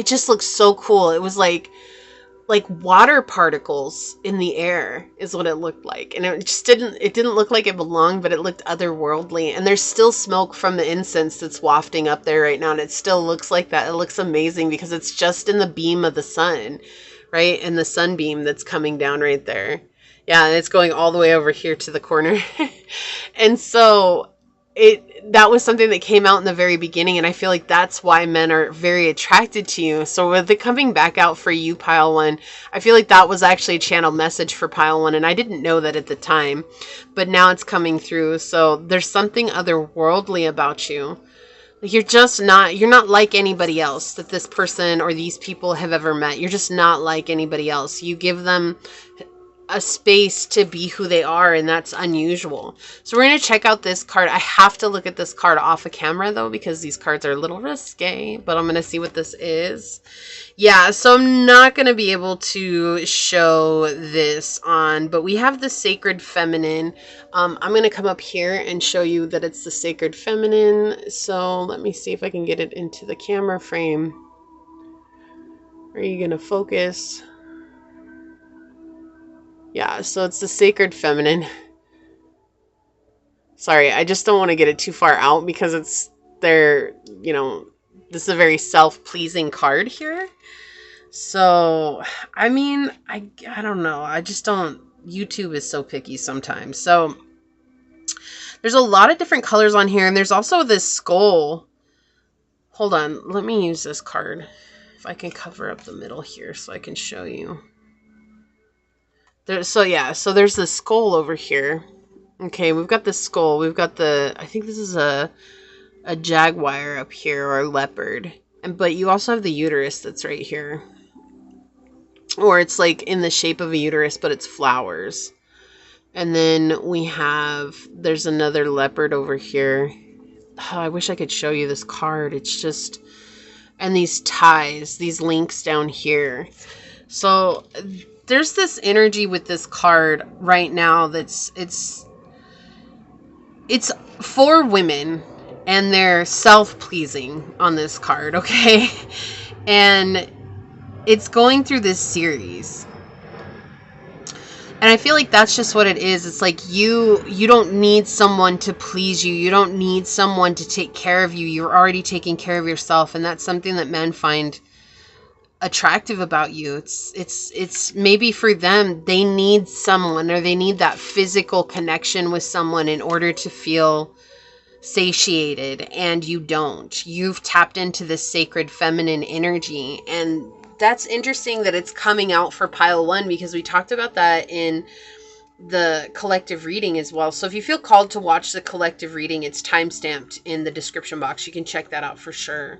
just looked so cool. It was like water particles in the air is what it looked like. And it didn't look like it belonged, but it looked otherworldly. And there's still smoke from the incense that's wafting up there right now. And it still looks like that. It looks amazing because it's just in the beam of the sun, right? And the sunbeam that's coming down right there. Yeah. And it's going all the way over here to the corner. And so that was something that came out in the very beginning, and I feel like that's why men are very attracted to you. So with it coming back out for you, Pile 1, I feel like that was actually a channeled message for Pile 1, and I didn't know that at the time, but now it's coming through. So there's something otherworldly about you. Like you're not like anybody else that this person or these people have ever met. You're just not like anybody else. You give them a space to be who they are, and that's unusual. So we're going to check out this card. I have to look at this card off of camera though, because these cards are a little risque, but I'm going to see what this is. Yeah, so I'm not going to be able to show this on, but we have the Sacred Feminine. I'm going to come up here and show you that it's the Sacred Feminine. So let me see if I can get it into the camera frame. Are you going to focus? Yeah, so it's the Sacred Feminine. Sorry, I just don't want to get it too far out because this is a very self-pleasing card here. So, I mean, I don't know. I just don't, YouTube is so picky sometimes. So, there's a lot of different colors on here, and there's also this skull. Hold on, let me use this card. If I can cover up the middle here so I can show you. So there's the skull over here. Okay, we've got the skull. We've got I think this is a jaguar up here, or a leopard. But you also have the uterus that's right here. Or it's like in the shape of a uterus, but it's flowers. And then there's another leopard over here. Oh, I wish I could show you this card. It's just, and these ties, these links down here. So there's this energy with this card right now it's for women, and they're self-pleasing on this card, okay? And it's going through this series. And I feel like that's just what it is. It's like you don't need someone to please you. You don't need someone to take care of you. You're already taking care of yourself, and that's something that men find attractive about you. It's maybe for them, they need someone, or they need that physical connection with someone in order to feel satiated, and you don't. You've tapped into this sacred feminine energy, and that's interesting that it's coming out for Pile 1, because we talked about that in the collective reading as well. So if you feel called to watch the collective reading, it's time-stamped in the description box. You can check that out for sure.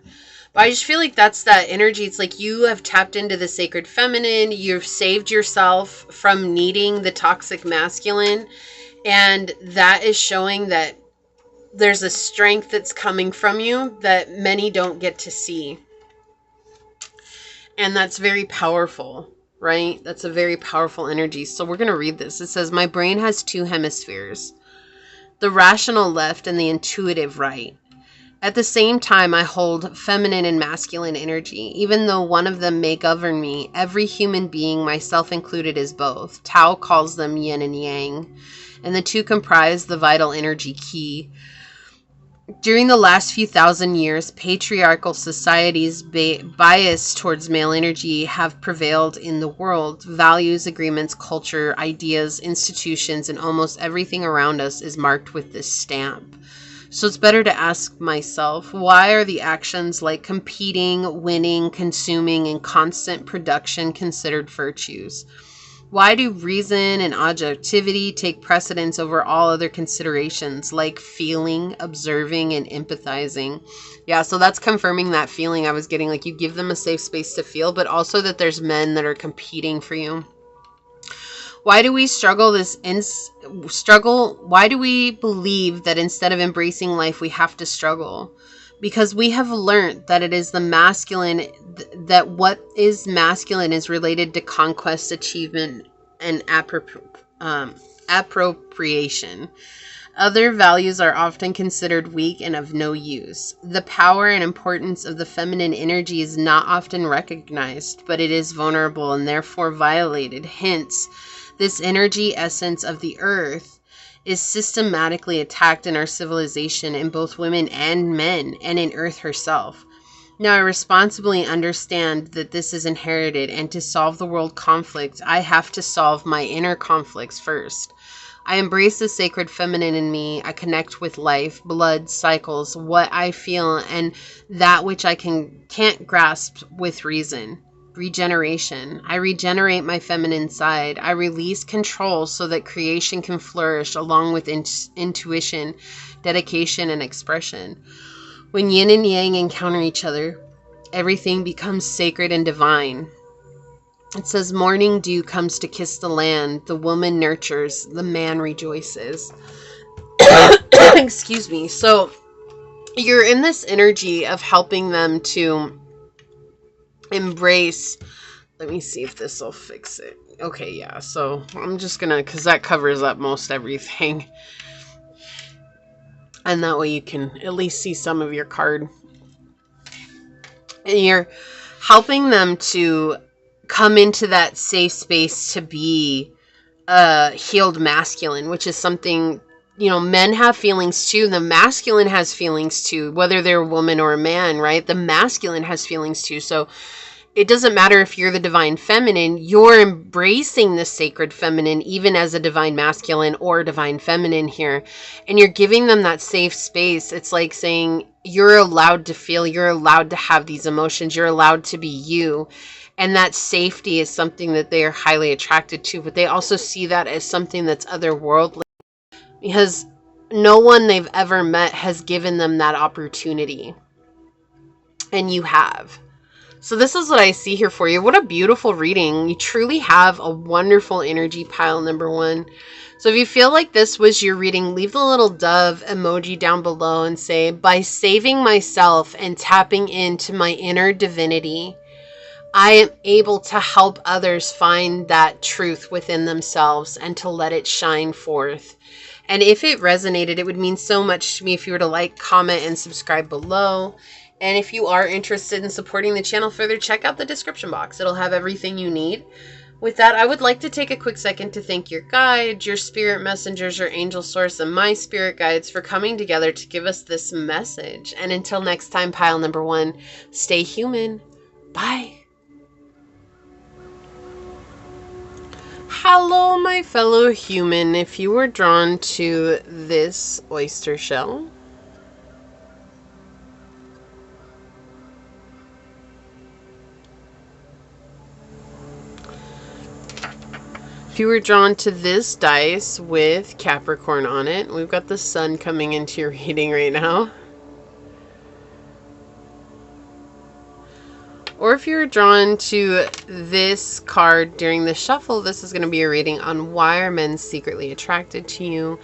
But I just feel like that's that energy. It's like you have tapped into the sacred feminine. You've saved yourself from needing the toxic masculine. And that is showing that there's a strength that's coming from you that many don't get to see. And that's very powerful, right? That's a very powerful energy. So we're going to read this. It says, my brain has two hemispheres, the rational left and the intuitive right. At the same time, I hold feminine and masculine energy. Even though one of them may govern me, every human being, myself included, is both. Tao calls them yin and yang, and the two comprise the vital energy key. During the last few thousand years, patriarchal societies' bias towards male energy have prevailed in the world. Values, agreements, culture, ideas, institutions, and almost everything around us is marked with this stamp. So it's better to ask myself, why are the actions like competing, winning, consuming, and constant production considered virtues? Why do reason and objectivity take precedence over all other considerations, like feeling, observing, and empathizing? Yeah, so that's confirming that feeling I was getting, like you give them a safe space to feel, but also that there's men that are competing for you. Why do we struggle? Why do we believe that instead of embracing life, we have to struggle? Because we have learned that it is the masculine, that what is masculine is related to conquest, achievement, and appropriation. Other values are often considered weak and of no use. The power and importance of the feminine energy is not often recognized, but it is vulnerable and therefore violated. Hence, this energy essence of the earth is systematically attacked in our civilization, in both women and men, and in Earth herself. Now, I responsibly understand that this is inherited, and to solve the world conflict, I have to solve my inner conflicts first. I embrace the sacred feminine in me. I connect with life, blood, cycles, what I feel, and that which I can't grasp with reason. Regeneration. I regenerate my feminine side. I release control so that creation can flourish along with intuition, dedication, and expression. When yin and yang encounter each other, everything becomes sacred and divine. It says, morning dew comes to kiss the land. The woman nurtures, the man rejoices. Excuse me. So you're in this energy of helping them to embrace. Let me see if this will fix it. Okay, yeah. So I'm just going to, because that covers up most everything. And that way you can at least see some of your card. And you're helping them to come into that safe space to be healed masculine, which is something, you know, men have feelings too. The masculine has feelings too, whether they're a woman or a man, right? The masculine has feelings too. So it doesn't matter if you're the divine feminine, you're embracing the sacred feminine, even as a divine masculine or divine feminine here. And you're giving them that safe space. It's like saying, you're allowed to feel, you're allowed to have these emotions, you're allowed to be you. And that safety is something that they are highly attracted to, but they also see that as something that's otherworldly, because no one they've ever met has given them that opportunity. And you have. So this is what I see here for you. What a beautiful reading. You truly have a wonderful energy pile, number one. So if you feel like this was your reading, leave the little dove emoji down below and say, by saving myself and tapping into my inner divinity, I am able to help others find that truth within themselves and to let it shine forth. And if it resonated, it would mean so much to me if you were to like, comment, and subscribe below. And if you are interested in supporting the channel further, check out the description box. It'll have everything you need. With that, I would like to take a quick second to thank your guides, your spirit messengers, your angel source, and my spirit guides for coming together to give us this message. And until next time, pile number one, stay human. Bye. Hello, my fellow human. If you were drawn to this oyster shell, if you were drawn to this dice with Capricorn on it, we've got the sun coming into your reading right now. Or if you're drawn to this card during the shuffle, this is going to be a reading on why are men secretly attracted to you.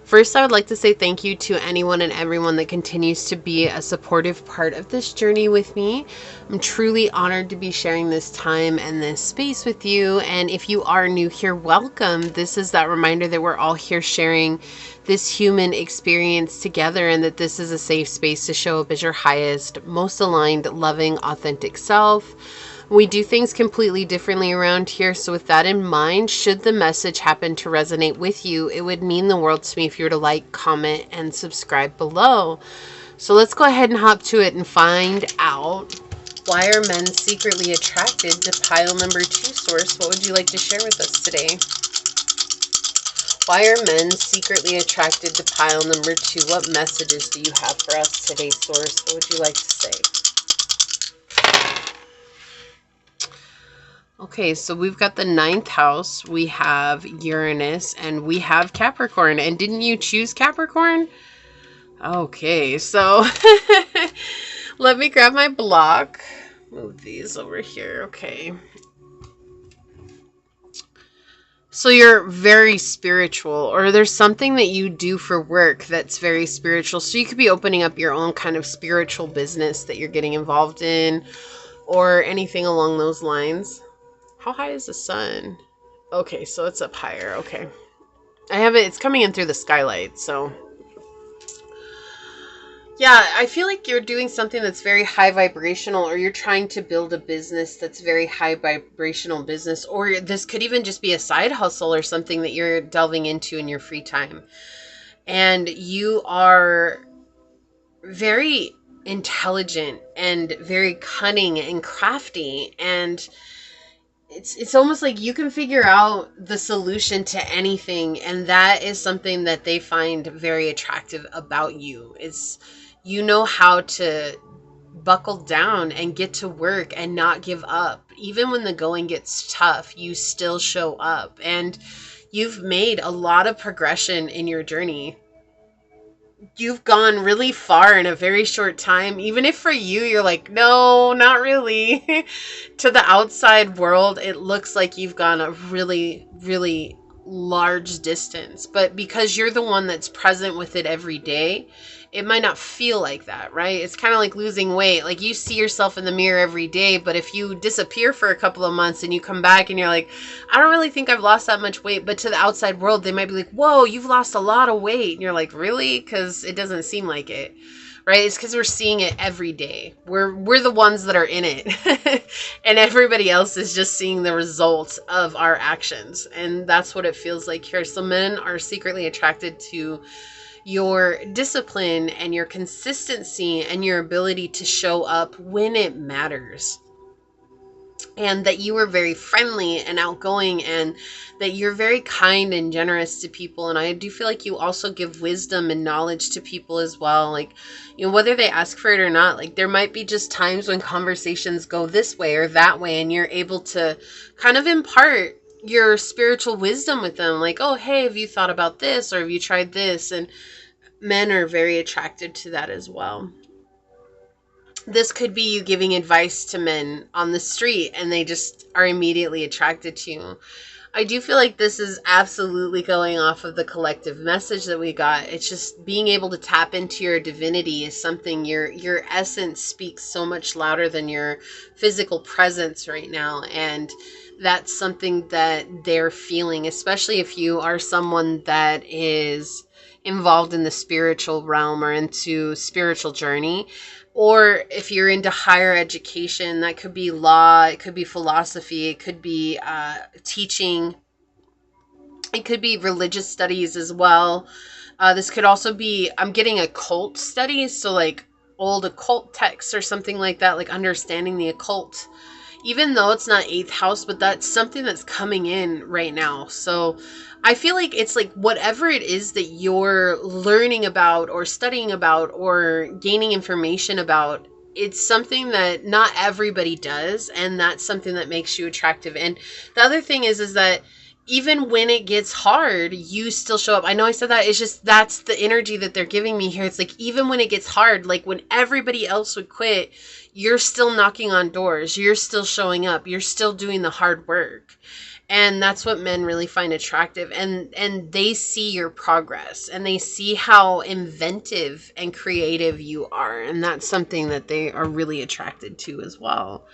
First, I would like to say thank you to anyone and everyone that continues to be a supportive part of this journey with me. I'm truly honored to be sharing this time and this space with you. And if you are new here, welcome. This is that reminder that we're all here sharing this human experience together, and that this is a safe space to show up as your highest, most aligned, loving, authentic self. We do things completely differently around here, so with that in mind, should the message happen to resonate with you, it would mean the world to me if you were to like, comment, and subscribe below. So let's go ahead and hop to it and find out, why are men secretly attracted to pile number two, source? What would you like to share with us today? Why are men secretly attracted to pile number two? What messages do you have for us today, source? What would you like to say? Okay, so we've got the 9th house, we have Uranus, and we have Capricorn. And didn't you choose Capricorn? Okay, so let me grab my block. Move these over here. Okay. So you're very spiritual, or there's something that you do for work that's very spiritual. So you could be opening up your own kind of spiritual business that you're getting involved in, or anything along those lines. How high is the sun? Okay, so it's up higher. Okay. I have it, it's coming in through the skylight, so. Yeah, I feel like you're doing something that's very high vibrational, or you're trying to build a business that's very high vibrational business, or this could even just be a side hustle or something that you're delving into in your free time. And you are very intelligent and very cunning and crafty, and it's almost like you can figure out the solution to anything, and that is something that they find very attractive about you. Is you know how to buckle down and get to work and not give up. Even when the going gets tough, you still show up, and you've made a lot of progression in your journey. You've gone really far in a very short time. Even if for you, you're like, no, not really. To the outside world, it looks like you've gone a really, really large distance. But because you're the one that's present with it every day, it might not feel like that, right? It's kind of like losing weight. Like you see yourself in the mirror every day, but if you disappear for a couple of months and you come back and you're like, I don't really think I've lost that much weight, but to the outside world, they might be like, whoa, you've lost a lot of weight. And you're like, really? Because it doesn't seem like it, right? It's because we're seeing it every day. We're the ones that are in it. And everybody else is just seeing the results of our actions. And that's what it feels like here. So men are secretly attracted to your discipline and your consistency and your ability to show up when it matters. And that you are very friendly and outgoing, and that you're very kind and generous to people. And I do feel like you also give wisdom and knowledge to people as well. Like, you know, whether they ask for it or not, like there might be just times when conversations go this way or that way, and you're able to kind of impart your spiritual wisdom with them. Like, oh, hey, have you thought about this? Or have you tried this? And men are very attracted to that as well. This could be you giving advice to men on the street, and they just are immediately attracted to you. I do feel like this is absolutely going off of the collective message that we got. It's just being able to tap into your divinity is something, your essence speaks so much louder than your physical presence right now. And that's something that they're feeling, especially if you are someone that is involved in the spiritual realm or into spiritual journey. Or if you're into higher education, that could be law, it could be philosophy, it could be teaching, it could be religious studies as well. This could also be, I'm getting occult studies, so like old occult texts or something like that, like understanding the occult. Even though it's not 8th house, but that's something that's coming in right now. So I feel like it's like whatever it is that you're learning about or studying about or gaining information about, it's something that not everybody does, and that's something that makes you attractive. And the other thing is that even when it gets hard, you still show up. I know I said that. It's just that's the energy that they're giving me here. It's like even when it gets hard, like when everybody else would quit, you're still knocking on doors. You're still showing up. You're still doing the hard work. And that's what men really find attractive. And they see your progress, and they see how inventive and creative you are. And that's something that they are really attracted to as well.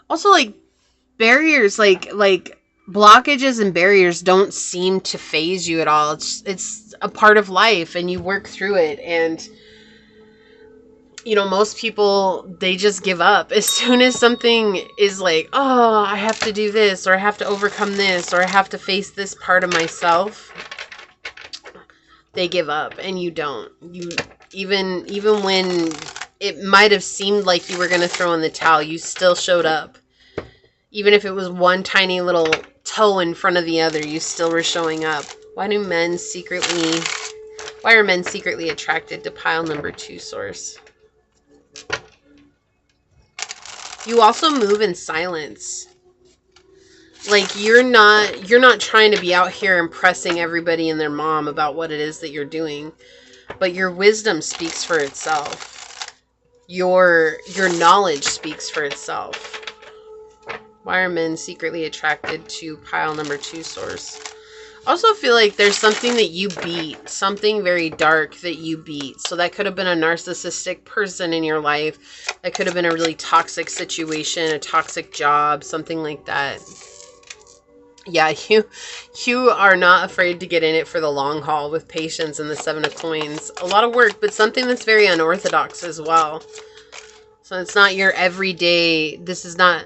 Also, like barriers, like blockages and barriers don't seem to phase you at all. It's a part of life, and you work through it. And you know, most people, they just give up as soon as something is like, oh, I have to do this, or I have to overcome this, or I have to face this part of myself. They give up, and you don't. You even when it might have seemed like you were going to throw in the towel, you still showed up. Even if it was one tiny little toe in front of the other, you still were showing up. Why are men secretly attracted to pile number 2 source? You also move in silence. Like you're not trying to be out here impressing everybody and their mom about what it is that you're doing, but your wisdom speaks for itself. Your knowledge speaks for itself. Why are men secretly attracted to pile number 2 source? Also feel like there's something that you beat, something very dark that you beat. So that could have been a narcissistic person in your life. That could have been a really toxic situation, a toxic job, something like that. Yeah, you are not afraid to get in it for the long haul with patience and the 7 of coins. A lot of work, but something that's very unorthodox as well. So it's not your everyday, this is not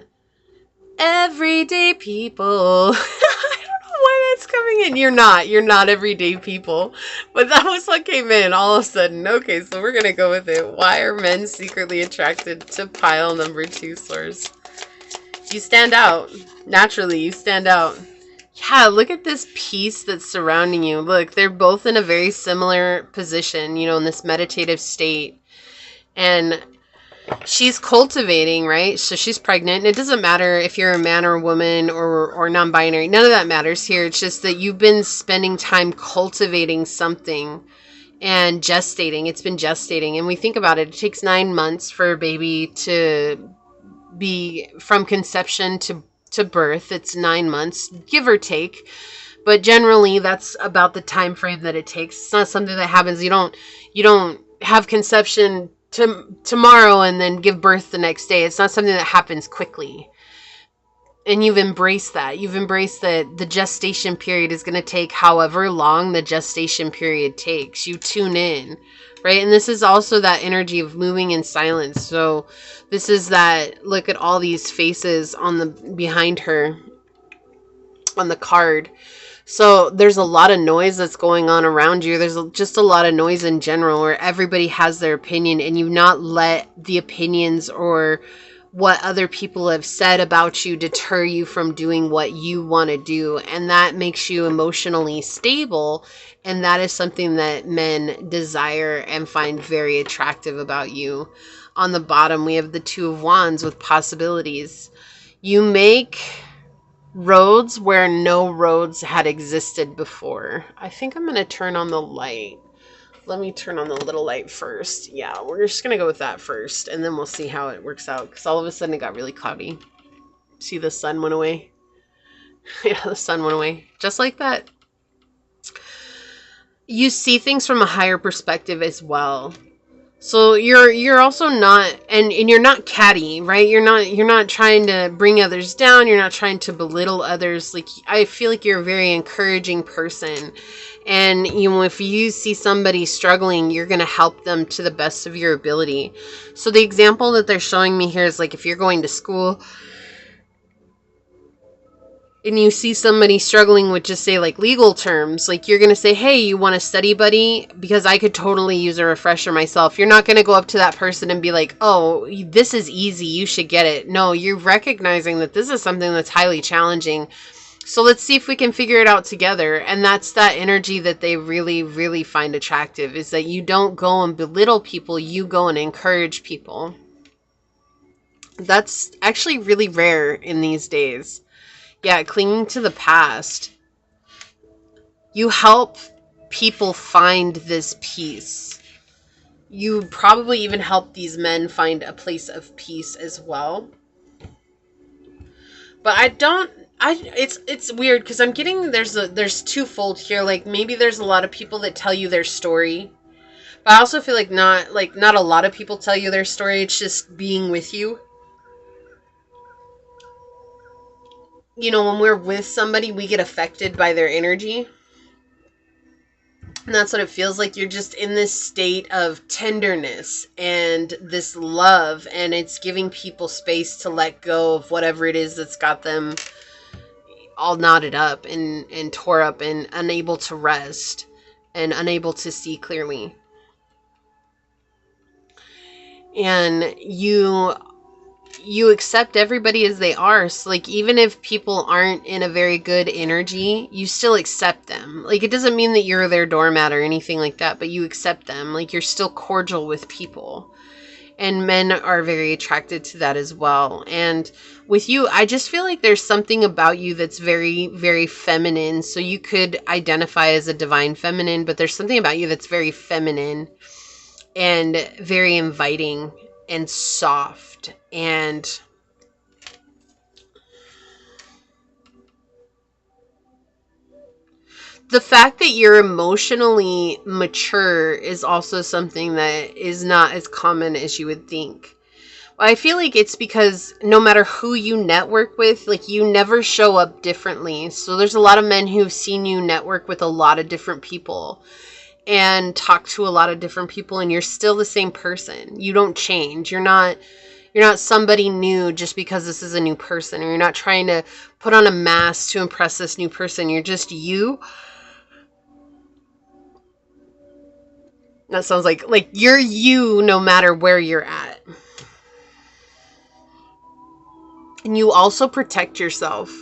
everyday people. I don't know why that's coming in. You're not everyday people. But that was what came in all of a sudden. Okay, so we're going to go with it. Why are men secretly attracted to pile number 2 source? You stand out. Naturally, you stand out. Yeah, look at this peace that's surrounding you. Look, they're both in a very similar position, you know, in this meditative state. And she's cultivating, right? So she's pregnant. And it doesn't matter if you're a man or a woman or non-binary. None of that matters here. It's just that you've been spending time cultivating something and gestating. It's been gestating. And we think about it. It takes 9 months for a baby to be from conception to birth. It's 9 months, give or take. But generally, that's about the time frame that it takes. It's not something that happens. You don't have conception tomorrow and then give birth the next day. It's not something that happens quickly. And you've embraced that. You've embraced that the gestation period is going to take however long the gestation period takes. You tune in, right? And this is also that energy of moving in silence. So this is that, look at all these faces on the behind her on the card. So there's a lot of noise that's going on around you. There's just a lot of noise in general where everybody has their opinion, and you've not let the opinions or what other people have said about you deter you from doing what you want to do. And that makes you emotionally stable. And that is something that men desire and find very attractive about you. On the bottom, we have the 2 of Wands with possibilities. You make roads where no roads had existed before. I think I'm going to turn on the light. Let me turn on the little light first. Yeah, we're just going to go with that first, and then we'll see how it works out, because all of a sudden it got really cloudy. See, the sun went away. Yeah, the sun went away. Just like that. You see things from a higher perspective as well. So you're also not, and you're not catty, right? You're not trying to bring others down. You're not trying to belittle others. Like, I feel like you're a very encouraging person. And, you know, if you see somebody struggling, you're going to help them to the best of your ability. So the example that they're showing me here is like, if you're going to school and you see somebody struggling with, just say, like, legal terms, like, you're going to say, hey, you want a study buddy? Because I could totally use a refresher myself. You're not going to go up to that person and be like, oh, this is easy, you should get it. No, you're recognizing that this is something that's highly challenging. So let's see if we can figure it out together. And that's that energy that they really, really find attractive, is that you don't go and belittle people, you go and encourage people. That's actually really rare in these days. Yeah, clinging to the past. You help people find this peace. You probably even help these men find a place of peace as well. But it's weird, because I'm getting there's twofold here. Like, maybe there's a lot of people that tell you their story. But I also feel like not a lot of people tell you their story. It's just being with you. You know, when we're with somebody, we get affected by their energy. And that's what it feels like. You're just in this state of tenderness and this love. And it's giving people space to let go of whatever it is that's got them all knotted up and tore up and unable to rest and unable to see clearly. And you accept everybody as they are. So, like, even if people aren't in a very good energy, you still accept them. Like, it doesn't mean that you're their doormat or anything like that, but you accept them. Like, you're still cordial with people. And men are very attracted to that as well. And with you, I just feel like there's something about you that's very, very feminine. So you could identify as a divine feminine, but there's something about you that's very feminine and very inviting and soft. And the fact that you're emotionally mature is also something that is not as common as you would think. I feel like it's because no matter who you network with, like, you never show up differently. So there's a lot of men who've seen you network with a lot of different people and talk to a lot of different people, and you're still the same person. You don't change. You're not somebody new just because this is a new person, or you're not trying to put on a mask to impress this new person. You're just you. That sounds like you're you no matter where you're at. And you also protect yourself.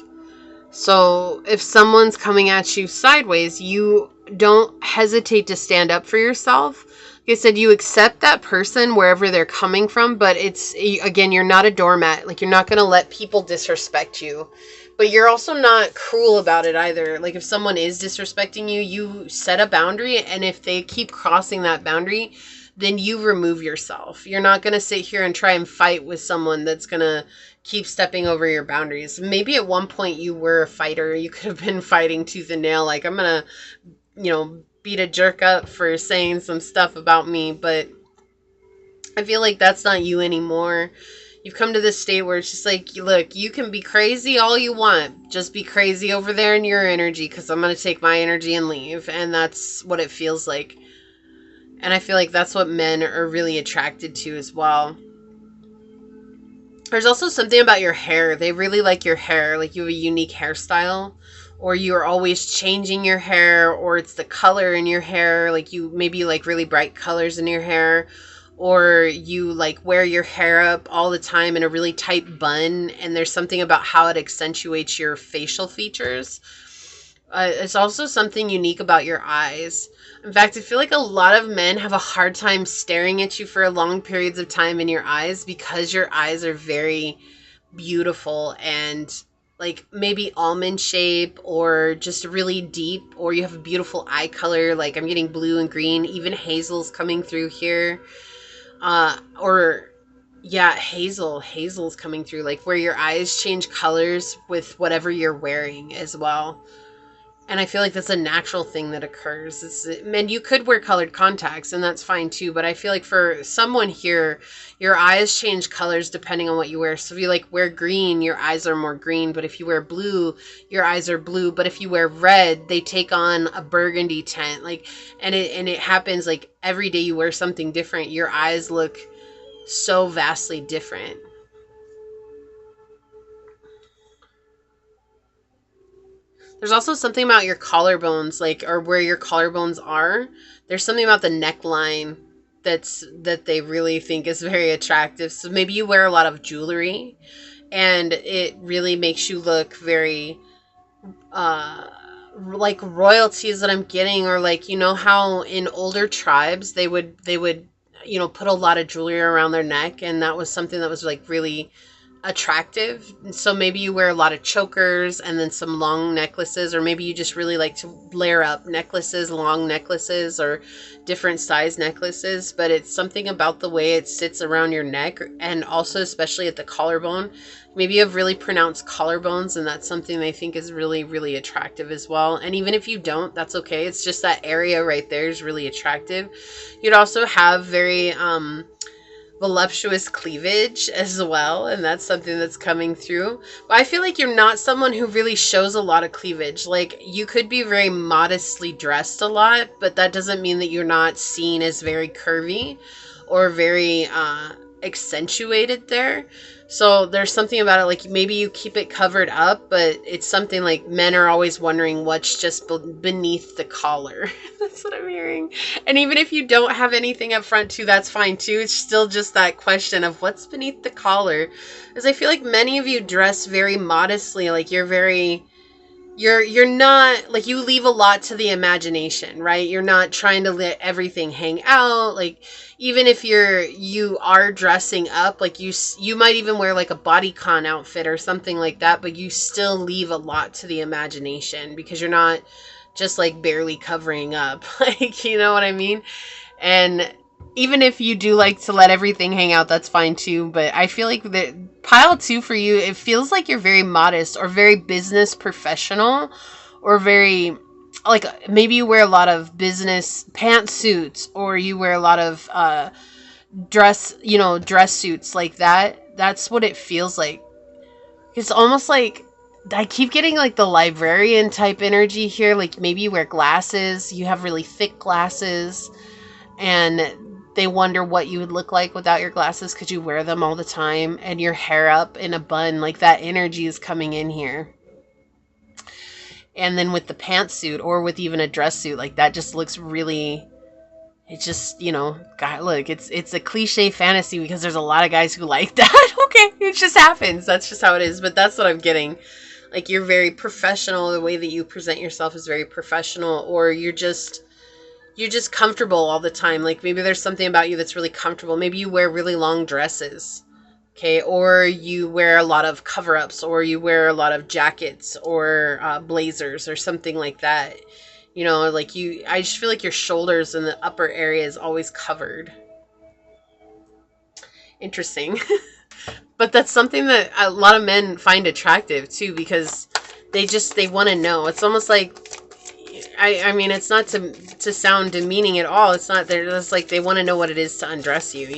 So if someone's coming at you sideways, you don't hesitate to stand up for yourself. Like I said, you accept that person wherever they're coming from, but it's, again, you're not a doormat. Like, you're not going to let people disrespect you. But you're also not cruel about it either. Like, if someone is disrespecting you, you set a boundary, and if they keep crossing that boundary, then you remove yourself. You're not going to sit here and try and fight with someone that's going to keep stepping over your boundaries. Maybe at one point you were a fighter. You could have been fighting tooth and nail. Like, I'm going to, beat a jerk up for saying some stuff about me. But I feel like that's not you anymore. You've come to this state where it's just like, look, you can be crazy all you want. Just be crazy over there in your energy, because I'm going to take my energy and leave. And that's what it feels like. And I feel like that's what men are really attracted to as well. There's also something about your hair. They really like your hair. Like, you have a unique hairstyle, or you're always changing your hair, or it's the color in your hair. Like, you maybe like really bright colors in your hair, or you like wear your hair up all the time in a really tight bun. And there's something about how it accentuates your facial features. It's also something unique about your eyes. In fact, I feel like a lot of men have a hard time staring at you for long periods of time in your eyes, because your eyes are very beautiful and like maybe almond shape, or just really deep, or you have a beautiful eye color. Like, I'm getting blue and green, even hazel's coming through here. Hazel's coming through, like where your eyes change colors with whatever you're wearing as well. And I feel like that's a natural thing that occurs. And you could wear colored contacts, and that's fine too. But I feel like for someone here, your eyes change colors depending on what you wear. So if you like wear green, your eyes are more green. But if you wear blue, your eyes are blue. But if you wear red, they take on a burgundy tint. Like, and it happens like every day you wear something different, your eyes look so vastly different. There's also something about your collarbones, like, or where your collarbones are. There's something about the neckline that they really think is very attractive. So maybe you wear a lot of jewelry, and it really makes you look very like royalty is what I'm getting. Or like, how in older tribes they would put a lot of jewelry around their neck, and that was something that was like really attractive. So maybe you wear a lot of chokers and then some long necklaces, or maybe you just really like to layer up necklaces, long necklaces, or different size necklaces. But it's something about the way it sits around your neck, and also especially at the collarbone. Maybe you have really pronounced collarbones, and that's something they think is really, really attractive as well. And even if you don't, that's okay. It's just that area right there is really attractive. You'd also have very voluptuous cleavage as well, and that's something that's coming through. But I feel like you're not someone who really shows a lot of cleavage. Like, you could be very modestly dressed a lot, but that doesn't mean that you're not seen as very curvy or very accentuated there. So there's something about it, like maybe you keep it covered up, but it's something like men are always wondering what's just beneath the collar. That's what I'm hearing. And even if you don't have anything up front too, that's fine too. It's still just that question of what's beneath the collar. Because I feel like many of you dress very modestly, like you're very you're not like, you leave a lot to the imagination, right? You're not trying to let everything hang out. Like, even if you are dressing up, like you might even wear like a bodycon outfit or something like that, but you still leave a lot to the imagination because you're not just like barely covering up. Like, you know what I mean? And even if you do like to let everything hang out, that's fine too. But I feel like the pile 2 for you, it feels like you're very modest or very business professional, or very, like, maybe you wear a lot of business pantsuits, or you wear a lot of dress suits like that. That's what it feels like. It's almost like I keep getting like the librarian type energy here. Like, maybe you wear glasses, you have really thick glasses, and they wonder what you would look like without your glasses because you wear them all the time, and your hair up in a bun. Like, that energy is coming in here. And then with the pantsuit, or with even a dress suit, like, that just looks really, it just, God, look, it's a cliche fantasy because there's a lot of guys who like that. Okay, it just happens. That's just how it is. But that's what I'm getting. Like, you're very professional. The way that you present yourself is very professional, or you're just comfortable all the time. Like, maybe there's something about you that's really comfortable. Maybe you wear really long dresses, okay? Or you wear a lot of cover-ups, or you wear a lot of jackets, or blazers, or something like that. Like, I just feel like your shoulders and the upper area is always covered. Interesting. But that's something that a lot of men find attractive too, because they want to know. It's almost like, I mean, it's not to sound demeaning at all. It's not, they're just like, they want to know what it is to undress you,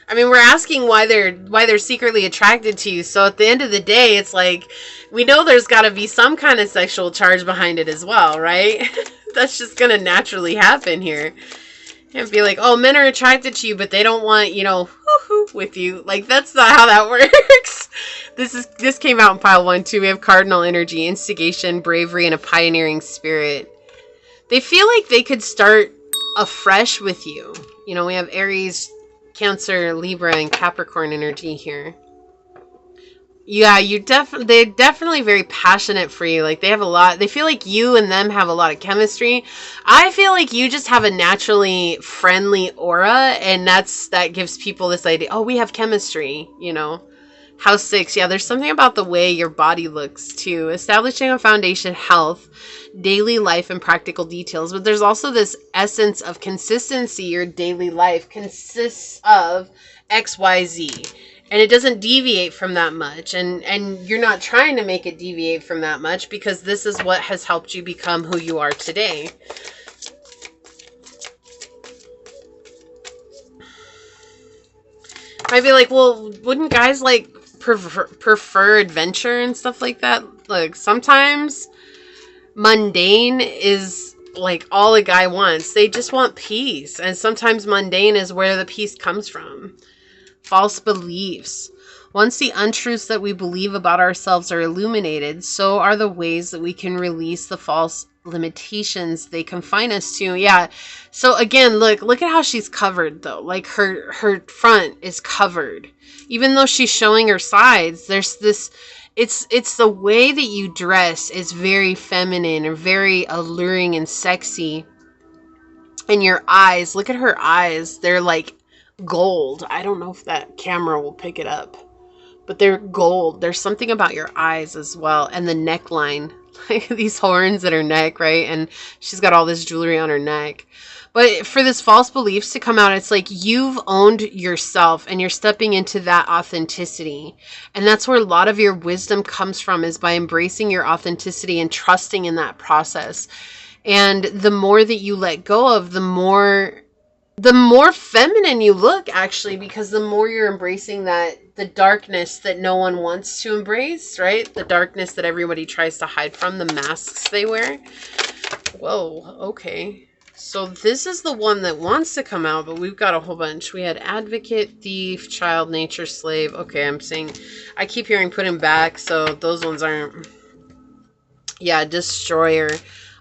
I mean, we're asking why they're secretly attracted to you. So at the end of the day, it's like, we know there's got to be some kind of sexual charge behind it as well, right? That's just going to naturally happen here. And be like, oh, men are attracted to you, but they don't want, woo-hoo with you. Like, that's not how that works. This came out in pile 1 too. We have cardinal energy, instigation, bravery, and a pioneering spirit. They feel like they could start afresh with you. We have Aries, Cancer, Libra, and Capricorn energy here. Yeah, they're definitely very passionate for you. Like, they feel like you and them have a lot of chemistry. I feel like you just have a naturally friendly aura, and that gives people this idea, oh, we have chemistry, House 6, yeah, there's something about the way your body looks too. Establishing a foundation, health, daily life, and practical details. But there's also this essence of consistency. Your daily life consists of XYZ. And it doesn't deviate from that much. And you're not trying to make it deviate from that much, because this is what has helped you become who you are today. I'd be like, well, wouldn't guys like prefer adventure and stuff like that? Like, sometimes mundane is like all a guy wants. They just want peace. And sometimes mundane is where the peace comes from. False beliefs. Once the untruths that we believe about ourselves are illuminated, so are the ways that we can release the false limitations they confine us to. Yeah. So again, look at how she's covered though. Like, her front is covered. Even though she's showing her sides, there's this, it's the way that you dress is very feminine or very alluring and sexy. And your eyes, look at her eyes. They're like gold. I don't know if that camera will pick it up, but they're gold. There's something about your eyes as well. And the neckline, like these horns at her neck, right? And she's got all this jewelry on her neck. But for this false beliefs to come out, it's like you've owned yourself and you're stepping into that authenticity. And that's where a lot of your wisdom comes from, is by embracing your authenticity and trusting in that process. And the more that you let go of, the more feminine you look, actually, because the more you're embracing the darkness that no one wants to embrace, right? The darkness that everybody tries to hide from, the masks they wear. Whoa, okay. So this is the one that wants to come out, but we've got a whole bunch. We had advocate, thief, child, nature, slave. Okay, I keep hearing put him back, so those ones aren't. Yeah, destroyer.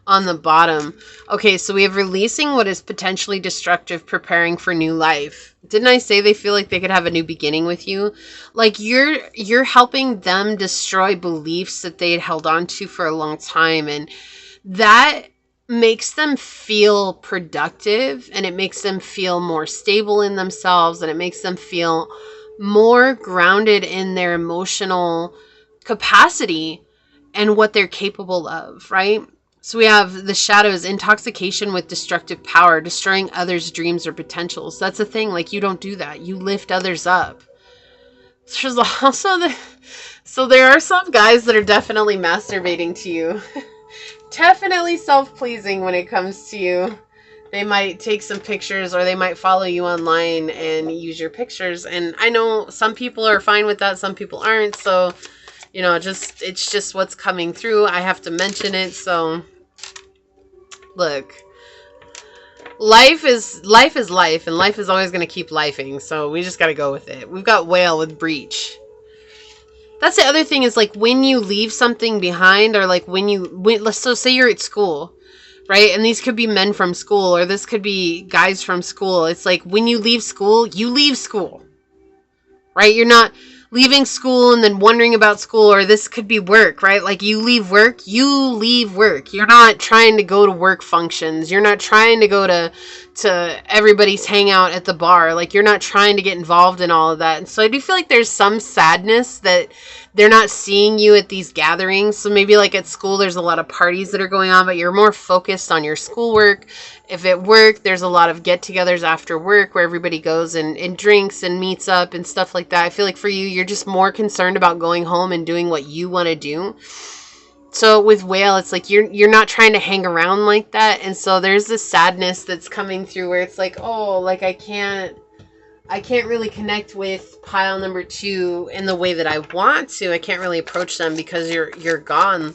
on the bottom. Okay, so we have releasing what is potentially destructive, preparing for new life. Didn't I say they feel like they could have a new beginning with you? Like you're helping them destroy beliefs that they had held on to for a long time, and that makes them feel productive, and it makes them feel more stable in themselves, and it makes them feel more grounded in their emotional capacity and what they're capable of, right? So we have the shadows, intoxication with destructive power, destroying others' dreams or potentials. That's the thing. Like, you don't do that. You lift others up. There's also so there are some guys that are definitely masturbating to you. Definitely self-pleasing when it comes to you. They might take some pictures, or they might follow you online and use your pictures. And I know some people are fine with that. Some people aren't. So, you know, it's just what's coming through. I have to mention it. So, look, life is life, and life is always going to keep lifing. So we just got to go with it. We've got whale with breach. That's the other thing, is like when you leave something behind, or like let's so say you're at school, right? And these could be men from school, or this could be guys from school. It's like when you leave school, right? You're not leaving school and then wondering about school, or this could be work, right? Like you leave work. You're not trying to go to work functions. You're not trying to go to everybody's hangout at the bar. Like, you're not trying to get involved in all of that. And so I do feel like there's some sadness that they're not seeing you at these gatherings. So maybe like at school, there's a lot of parties that are going on, but you're more focused on your schoolwork. If at work, there's a lot of get-togethers after work where everybody goes and drinks and meets up and stuff like that. I feel like for you, you're just more concerned about going home and doing what you want to do. So with whale, it's like you're not trying to hang around like that. And so there's this sadness that's coming through where it's like, oh, like I can't really connect with pile number 2 in the way that I want to. I can't really approach them because you're gone.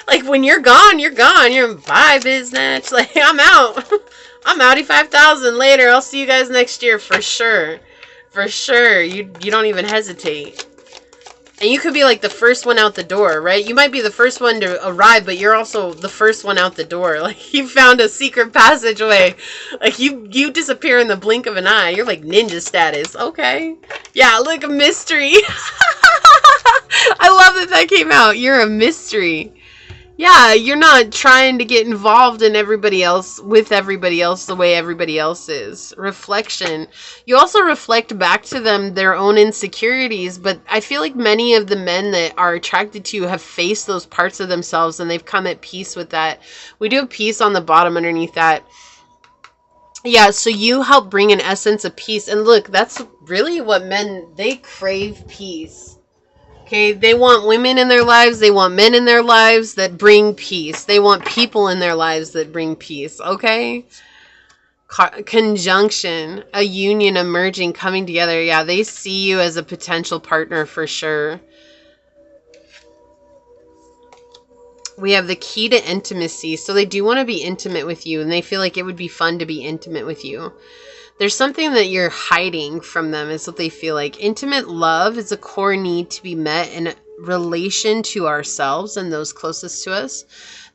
Like when you're gone, you're gone. You're bye business. Like, I'm out. I'm outie 5,000 later. I'll see you guys next year for sure. For sure. You don't even hesitate. And you could be like the first one out the door, right? You might be the first one to arrive, but you're also the first one out the door. Like, you found a secret passageway. Like, you disappear in the blink of an eye. You're like ninja status. Okay. Yeah, look, a mystery. I love that came out. You're a mystery. Yeah, you're not trying to get involved in everybody else the way everybody else is. Reflection. You also reflect back to them their own insecurities, but I feel like many of the men that are attracted to you have faced those parts of themselves and they've come at peace with that. We do have peace on the bottom underneath that. Yeah, so you help bring an essence of peace. And look, that's really what men, they crave peace. Okay, they want women in their lives. They want men in their lives that bring peace. They want people in their lives that bring peace. Okay? Conjunction, a union emerging, coming together. Yeah, they see you as a potential partner for sure. We have the key to intimacy. So they do want to be intimate with you, and they feel like it would be fun to be intimate with you. There's something that you're hiding from them, is what they feel like. Intimate love is a core need to be met in relation to ourselves and those closest to us.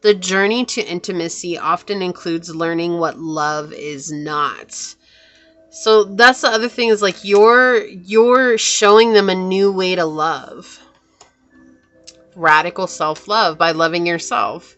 The journey to intimacy often includes learning what love is not. So that's the other thing, is like you're showing them a new way to love. Radical self-love by loving yourself.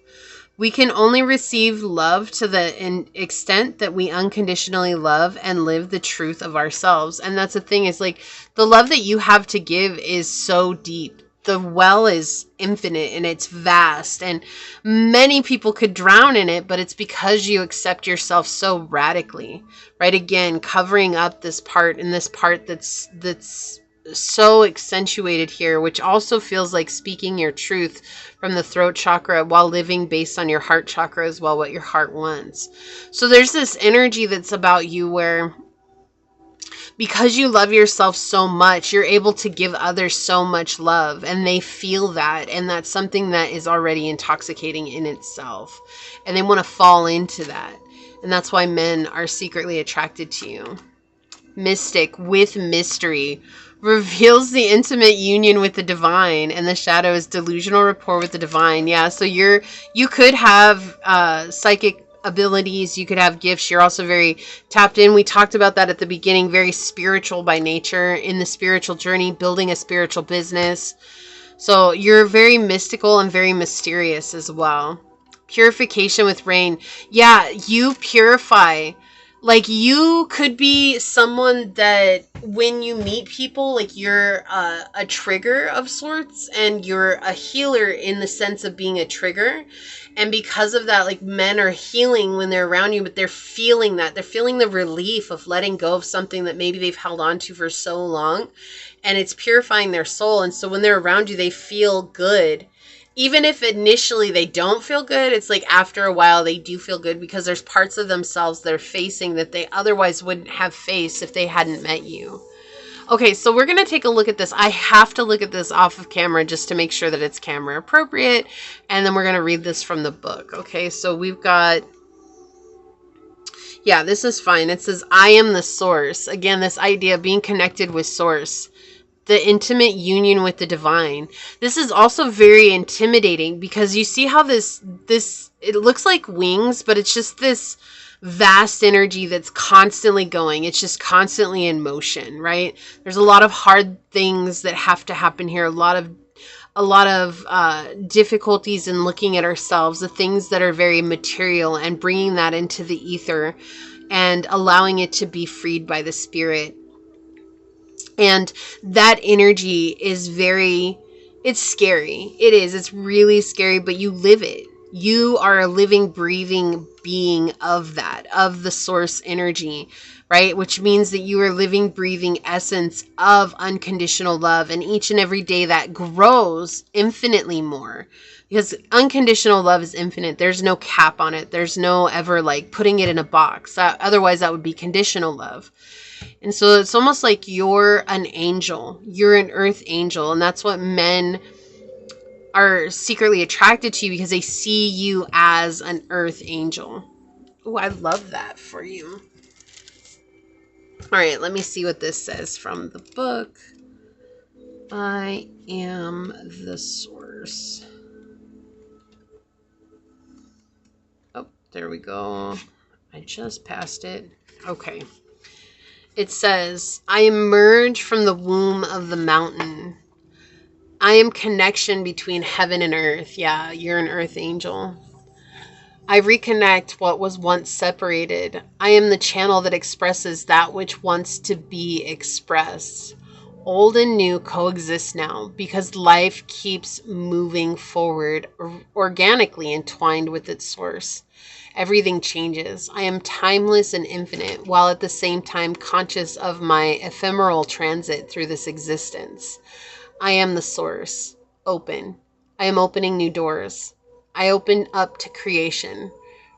We can only receive love to the extent that we unconditionally love and live the truth of ourselves. And that's the thing, is like the love that you have to give is so deep. The well is infinite and it's vast, and many people could drown in it, but it's because you accept yourself so radically, right? Again, covering up this part, and this part that's so accentuated here, which also feels like speaking your truth from the throat chakra while living based on your heart chakra as well, what your heart wants. So there's this energy that's about you where, because you love yourself so much, you're able to give others so much love, and they feel that, and that's something that is already intoxicating in itself, and they want to fall into that. And that's why men are secretly attracted to you. mystic with mystery, reveals the intimate union with the divine, and the shadow is delusional rapport with the divine. Yeah, so you could have psychic abilities, you could have gifts. You're also very tapped in. We talked about that at the beginning, very spiritual by nature, in the spiritual journey, building a spiritual business. So you're very mystical and very mysterious as well. Purification with rain. Yeah, you purify. Like, you could be someone that when you meet people, like, you're a trigger of sorts, and you're a healer in the sense of being a trigger. And because of that, like, men are healing when they're around you, but they're feeling that. They're feeling the relief of letting go of something that maybe they've held on to for so long. And it's purifying their soul. And so when they're around you, they feel good. Even if initially they don't feel good, it's like after a while they do feel good, because there's parts of themselves they're facing that they otherwise wouldn't have faced if they hadn't met you. Okay, so we're going to take a look at this. I have to look at this off of camera just to make sure that it's camera appropriate. And then we're going to read this from the book. Okay, so we've got... Yeah, this is fine. It says, I am the source. Again, this idea of being connected with source. The intimate union with the divine. This is also very intimidating, because you see how this it looks like wings, but it's just this vast energy that's constantly going. It's just constantly in motion, right? There's a lot of hard things that have to happen here. A lot of difficulties in looking at ourselves, the things that are very material, and bringing that into the ether and allowing it to be freed by the spirit. And that energy is it's scary. It is. It's really scary, but you live it. You are a living, breathing being of that, of the source energy, right? Which means that you are living, breathing essence of unconditional love. And each and every day that grows infinitely more, because unconditional love is infinite. There's no cap on it. There's no ever like putting it in a box. Otherwise that would be conditional love. And so it's almost like you're an angel. You're an earth angel. And that's what men are secretly attracted to you, because they see you as an earth angel. Oh, I love that for you. All right, let me see what this says from the book. I am the source. Oh, there we go. I just passed it. Okay. It says, I emerge from the womb of the mountain. I am connection between heaven and earth. Yeah, you're an earth angel. I reconnect what was once separated. I am the channel that expresses that which wants to be expressed. Old and new coexist now, because life keeps moving forward, organically entwined with its source. Everything changes. I am timeless and infinite, while at the same time conscious of my ephemeral transit through this existence. I am the source. Open. I am opening new doors. I open up to creation,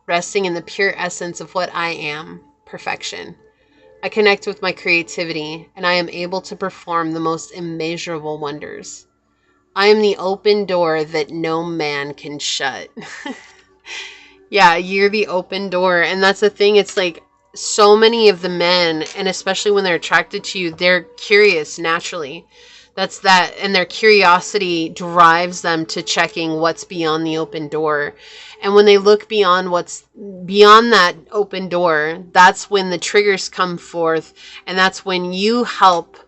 resting in the pure essence of what I am, perfection. I connect with my creativity, and I am able to perform the most immeasurable wonders. I am the open door that no man can shut. Yeah, you're the open door. And that's the thing. It's like so many of the men, and especially when they're attracted to you, they're curious naturally. That's that. And their curiosity drives them to checking what's beyond the open door. And when they look beyond what's beyond that open door, that's when the triggers come forth. And that's when you help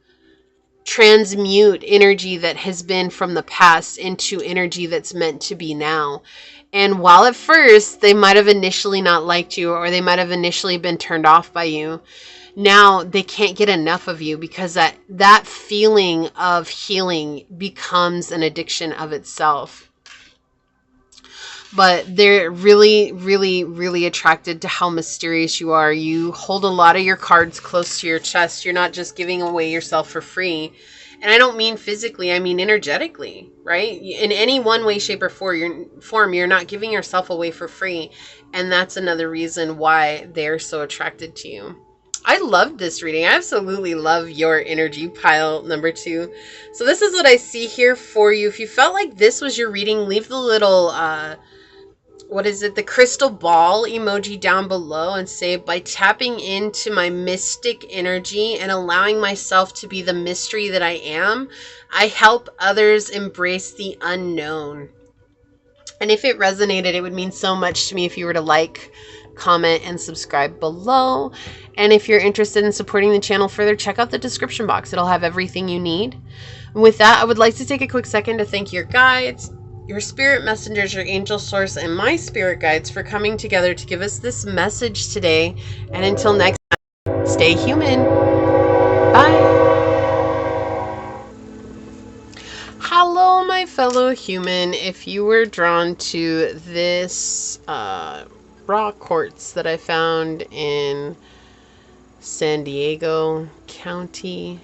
transmute energy that has been from the past into energy that's meant to be now. And while at first they might have initially not liked you, or they might have initially been turned off by you, now they can't get enough of you, because that feeling of healing becomes an addiction of itself. But they're really, really, really attracted to how mysterious you are. You hold a lot of your cards close to your chest. You're not just giving away yourself for free. And I don't mean physically, I mean energetically, right? In any one way, shape, or form, you're not giving yourself away for free. And that's another reason why they're so attracted to you. I love this reading. I absolutely love your energy, pile number 2. So this is what I see here for you. If you felt like this was your reading, leave the little the crystal ball emoji down below and say, by tapping into my mystic energy and allowing myself to be the mystery that I am, I help others embrace the unknown. And if it resonated, it would mean so much to me if you were to like, comment, and subscribe below. And if you're interested in supporting the channel further, check out the description box. It'll have everything you need. And with that, I would like to take a quick second to thank your guides, your spirit messengers, your angel source, and my spirit guides for coming together to give us this message today. And until next time, stay human. Bye. Hello, my fellow human. If you were drawn to this raw quartz that I found in San Diego County,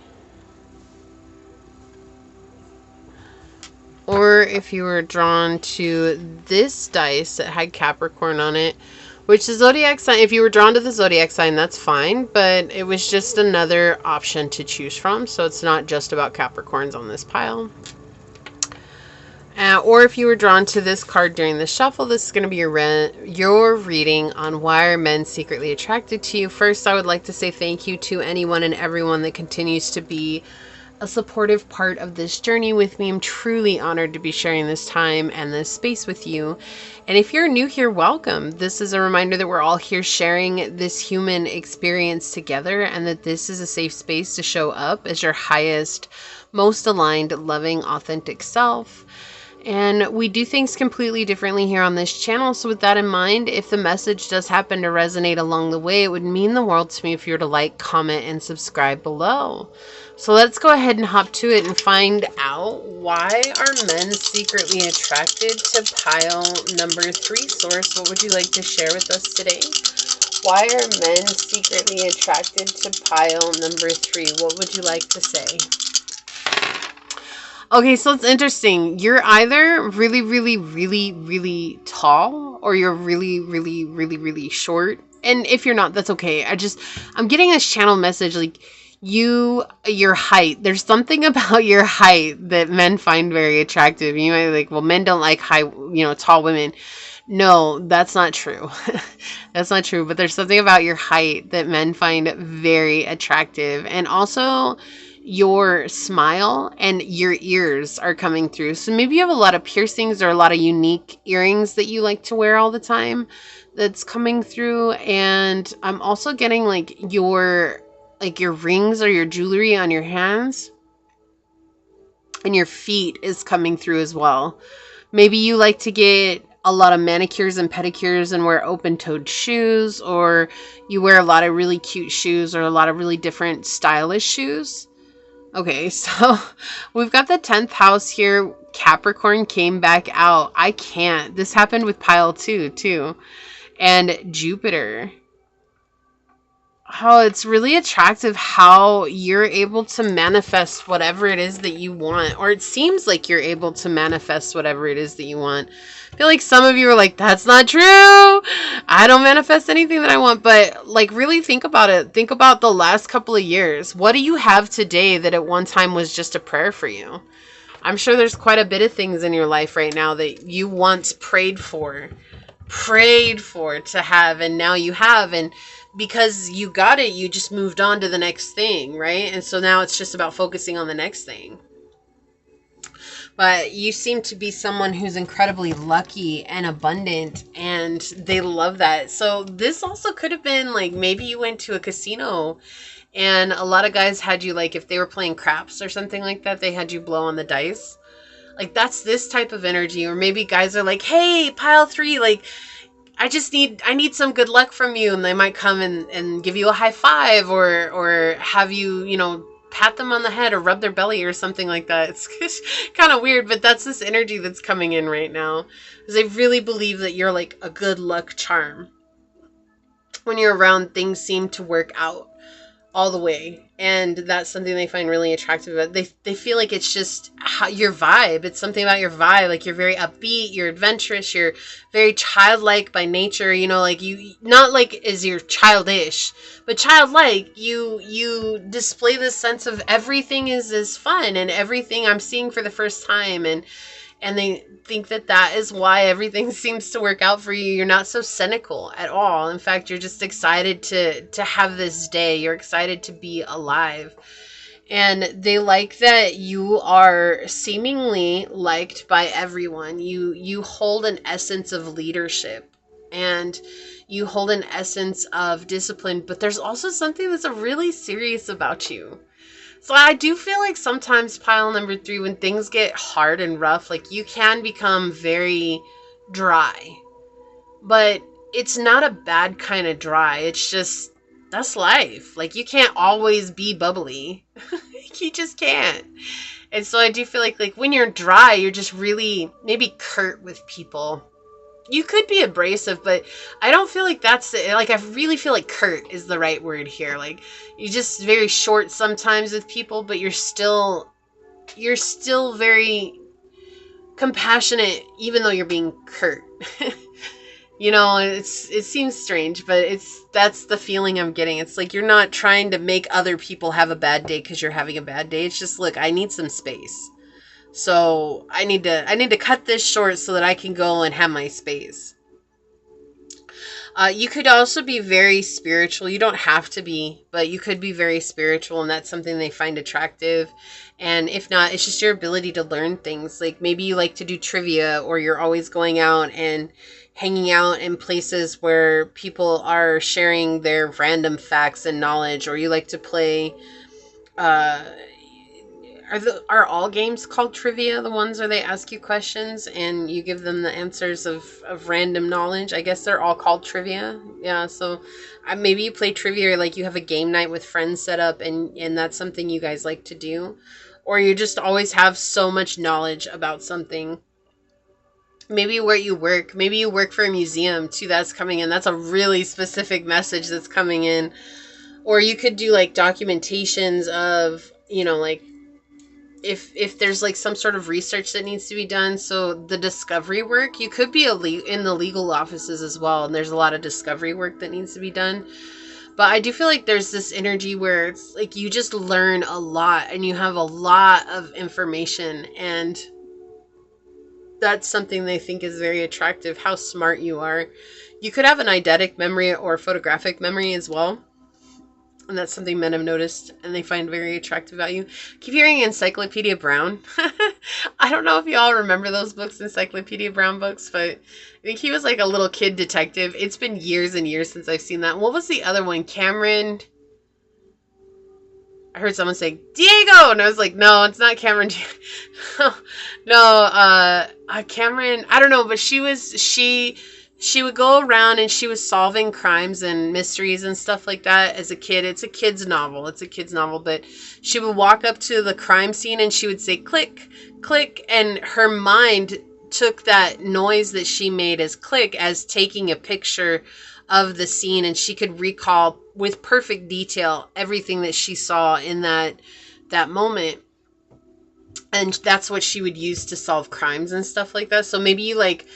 or if you were drawn to this dice that had Capricorn on it, which is zodiac sign, if you were drawn to the zodiac sign, that's fine, but it was just another option to choose from, so it's not just about Capricorns on this pile. Or if you were drawn to this card during the shuffle, this is going to be your reading on why are men secretly attracted to you. First, I would like to say thank you to anyone and everyone that continues to be a supportive part of this journey with me. I'm truly honored to be sharing this time and this space with you. And if you're new here, welcome. This is a reminder that we're all here sharing this human experience together, and that this is a safe space to show up as your highest, most aligned, loving, authentic self. And we do things completely differently here on this channel. So with that in mind, if the message does happen to resonate along the way, it would mean the world to me if you were to like, comment, and subscribe below. So let's go ahead and hop to it and find out, why are men secretly attracted to pile number 3? Source, what would you like to share with us today? Why are men secretly attracted to pile number 3? What would you like to say? Okay, so it's interesting. You're either really, really, really, really tall, or you're really, really, really, really short. And if you're not, that's okay. I'm getting this channel message, like, your height. There's something about your height that men find very attractive. You might be like, well, men don't like tall women. No, that's not true. That's not true. But there's something about your height that men find very attractive. And also, your smile and your ears are coming through. So maybe you have a lot of piercings or a lot of unique earrings that you like to wear all the time that's coming through. And I'm also getting your rings or your jewelry on your hands and your feet is coming through as well. Maybe you like to get a lot of manicures and pedicures and wear open-toed shoes, or you wear a lot of really cute shoes or a lot of really different stylish shoes. Okay, so we've got the 10th house here. Capricorn came back out. I can't. This happened with pile 2 too. And Jupiter. Oh, it's really attractive how you're able to manifest whatever it is that you want. Or it seems like you're able to manifest whatever it is that you want. I feel like some of you are like, that's not true. I don't manifest anything that I want. But really think about it. Think about the last couple of years. What do you have today that at one time was just a prayer for you? I'm sure there's quite a bit of things in your life right now that you once prayed for to have, and now you have. And because you got it, you just moved on to the next thing, right? And so now it's just about focusing on the next thing. But you seem to be someone who's incredibly lucky and abundant, and they love that. So this also could have been maybe you went to a casino and a lot of guys had you, if they were playing craps or something like that, they had you blow on the dice. That's this type of energy. Or maybe guys are like, hey, pile 3, I need some good luck from you. And they might come and give you a high five or have you, pat them on the head or rub their belly or something like that. It's kind of weird, but that's this energy that's coming in right now. Because I really believe that you're a good luck charm. When you're around, things seem to work out all the way. And that's something they find really attractive about. They feel like it's just your vibe. It's something about your vibe. You're very upbeat, you're adventurous, you're very childlike by nature. You not as you're childish, but childlike. You display this sense of everything is fun and everything I'm seeing for the first time. And they think that that is why everything seems to work out for you. You're not so cynical at all. In fact, you're just excited to have this day. You're excited to be alive. And they like that you are seemingly liked by everyone. You hold an essence of leadership, and you hold an essence of discipline, but there's also something that's really serious about you. So I do feel like sometimes, pile number 3, when things get hard and rough, like, you can become very dry. But it's not a bad kind of dry. It's just, that's life. Like, you can't always be bubbly. You just can't. And so I do feel like when you're dry, you're just really maybe curt with people. You could be abrasive, but I don't feel like that's it. Like, I really feel like curt is the right word here. Like, you're just very short sometimes with people, but you're still very compassionate, even though you're being curt. You know, it seems strange, but that's the feeling I'm getting. It's like you're not trying to make other people have a bad day because you're having a bad day. It's just, look, I need some space. So I need to cut this short so that I can go and have my space. You could also be very spiritual. You don't have to be, but you could be very spiritual, and that's something they find attractive. And if not, it's just your ability to learn things. Like, maybe you like to do trivia, or you're always going out and hanging out in places where people are sharing their random facts and knowledge, or you like to play are all games called trivia, the ones where they ask you questions and you give them the answers of random knowledge? I guess they're all called trivia. Yeah, so maybe you play trivia, or like you have a game night with friends set up, and that's something you guys like to do. Or you just always have so much knowledge about something. Maybe where you work. Maybe you work for a museum too. That's coming in. That's a really specific message that's coming in. Or you could do like documentations of, you know, like, if there's like some sort of research that needs to be done. So the discovery work, you could be in the legal offices as well, and there's a lot of discovery work that needs to be done. But I do feel like there's this energy where it's like you just learn a lot and you have a lot of information, and that's something they think is very attractive, how smart you are. You could have an eidetic memory or photographic memory as well. And that's something men have noticed and they find very attractive about you. Keep hearing Encyclopedia Brown. I don't know if you all remember those books, Encyclopedia Brown books, but I think he was like a little kid detective. It's been years and years since I've seen that. What was the other one? Cameron. I heard someone say Diego, and I was like, no, it's not Cameron. No, Cameron. I don't know, but she would go around and she was solving crimes and mysteries and stuff like that as a kid. It's a kid's novel. But she would walk up to the crime scene and she would say, click, click. And her mind took that noise that she made as click as taking a picture of the scene. And she could recall with perfect detail everything that she saw in that moment. And that's what she would use to solve crimes and stuff like that. So maybe you like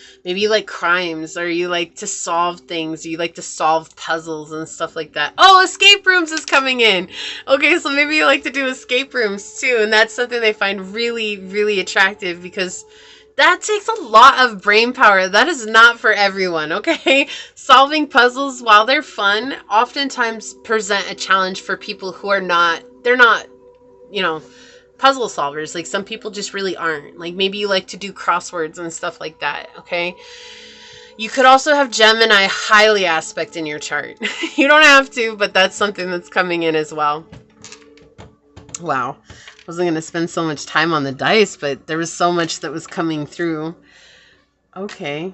crimes, or you like to solve things. You like to solve puzzles and stuff like that. Oh, escape rooms is coming in. Okay, so maybe you like to do escape rooms too. And that's something they find really, really attractive, because that takes a lot of brain power. That is not for everyone, okay? Solving puzzles, while they're fun, oftentimes present a challenge for people who are not, you know, puzzle solvers. Like, some people just really aren't. Like, maybe you like to do crosswords and stuff like that, okay? You could also have Gemini highly aspect in your chart. You don't have to, but that's something that's coming in as well. Wow. I wasn't going to spend so much time on the dice, but there was so much that was coming through. Okay.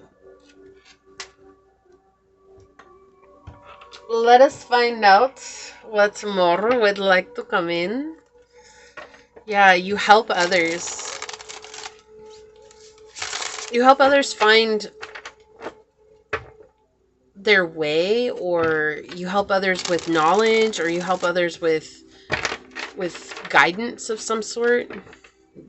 Let us find out what more would like to come in. Yeah, you help others. You help others find their way, or you help others with knowledge, or you help others with guidance of some sort.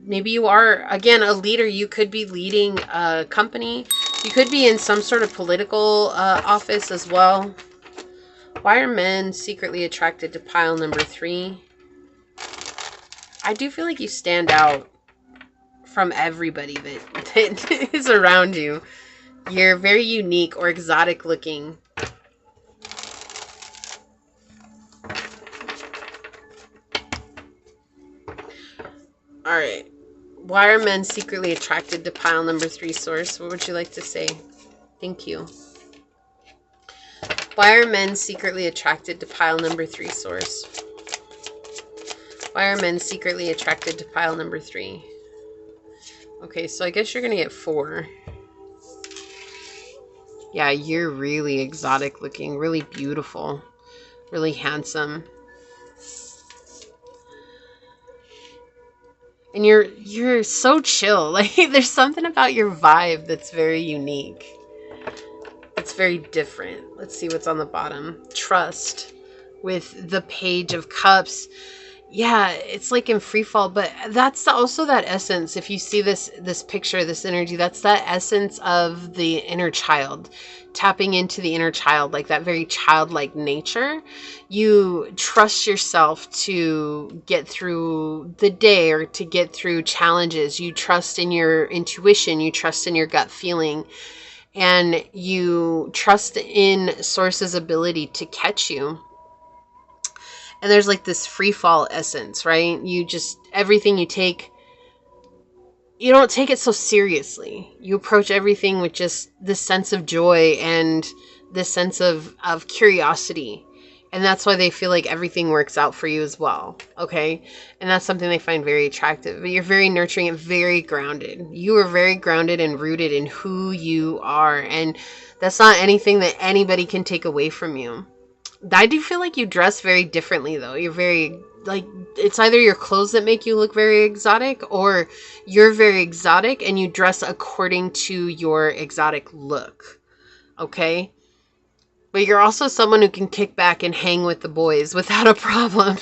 Maybe you are, again, a leader. You could be leading a company. You could be in some sort of political office as well. Why are men secretly attracted to pile number 3? I do feel like you stand out from everybody that is around you. You're very unique or exotic looking. All right. Why are men secretly attracted to pile number 3, Source? What would you like to say? Thank you. Why are men secretly attracted to pile number 3, Source? Why are men secretly attracted to pile number 3? Okay, so I guess you're going to get 4. Yeah, you're really exotic looking, really beautiful, really handsome. And you're so chill. Like, there's something about your vibe that's very unique. It's very different. Let's see what's on the bottom. Trust with the Page of Cups. Yeah, it's like in free fall, but that's also that essence. If you see this picture, this energy, that's that essence of the inner child, tapping into the inner child, like that very childlike nature. You trust yourself to get through the day or to get through challenges. You trust in your intuition, you trust in your gut feeling, and you trust in Source's ability to catch you. And there's like this free fall essence, right? You just, everything you take, you don't take it so seriously. You approach everything with just this sense of joy and this sense of curiosity. And that's why they feel like everything works out for you as well. Okay. And that's something they find very attractive. But you're very nurturing and very grounded. You are very grounded and rooted in who you are. And that's not anything that anybody can take away from you. I do feel like you dress very differently, though. You're very, like, it's either your clothes that make you look very exotic, or you're very exotic and you dress according to your exotic look. Okay? But you're also someone who can kick back and hang with the boys without a problem.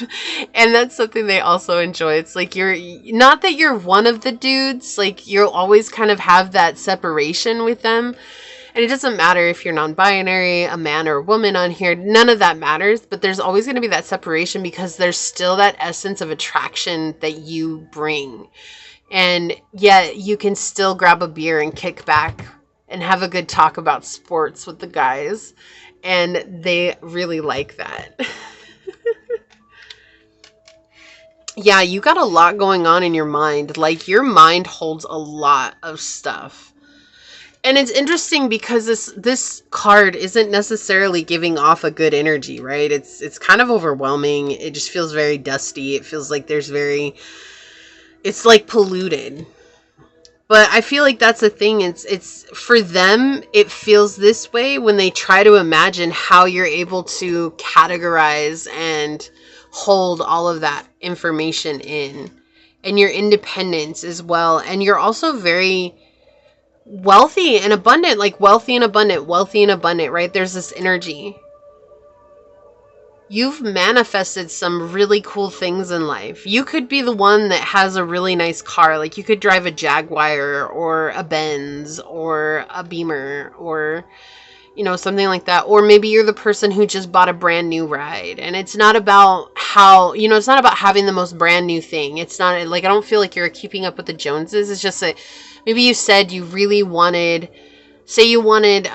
And that's something they also enjoy. It's like you're, not that you're one of the dudes, like you'll always kind of have that separation with them. And it doesn't matter if you're non-binary, a man or a woman on here, none of that matters, but there's always going to be that separation because there's still that essence of attraction that you bring. And yet you can still grab a beer and kick back and have a good talk about sports with the guys. And they really like that. Yeah, you got a lot going on in your mind. Like, your mind holds a lot of stuff. And it's interesting because this card isn't necessarily giving off a good energy, right? It's kind of overwhelming. It just feels very dusty. It feels like it's like polluted. But I feel like that's the thing. It's for them, it feels this way when they try to imagine how you're able to categorize and hold all of that information in. And your independence as well. And you're also very wealthy and abundant, like wealthy and abundant, right? There's this energy. You've manifested some really cool things in life. You could be the one that has a really nice car. Like, you could drive a Jaguar or a Benz or a Beamer or, you know, something like that. Or maybe you're the person who just bought a brand new ride. And it's not about how, you know, it's not about having the most brand new thing. It's not like, I don't feel like you're keeping up with the Joneses. It's just that maybe you said you really wanted, say you wanted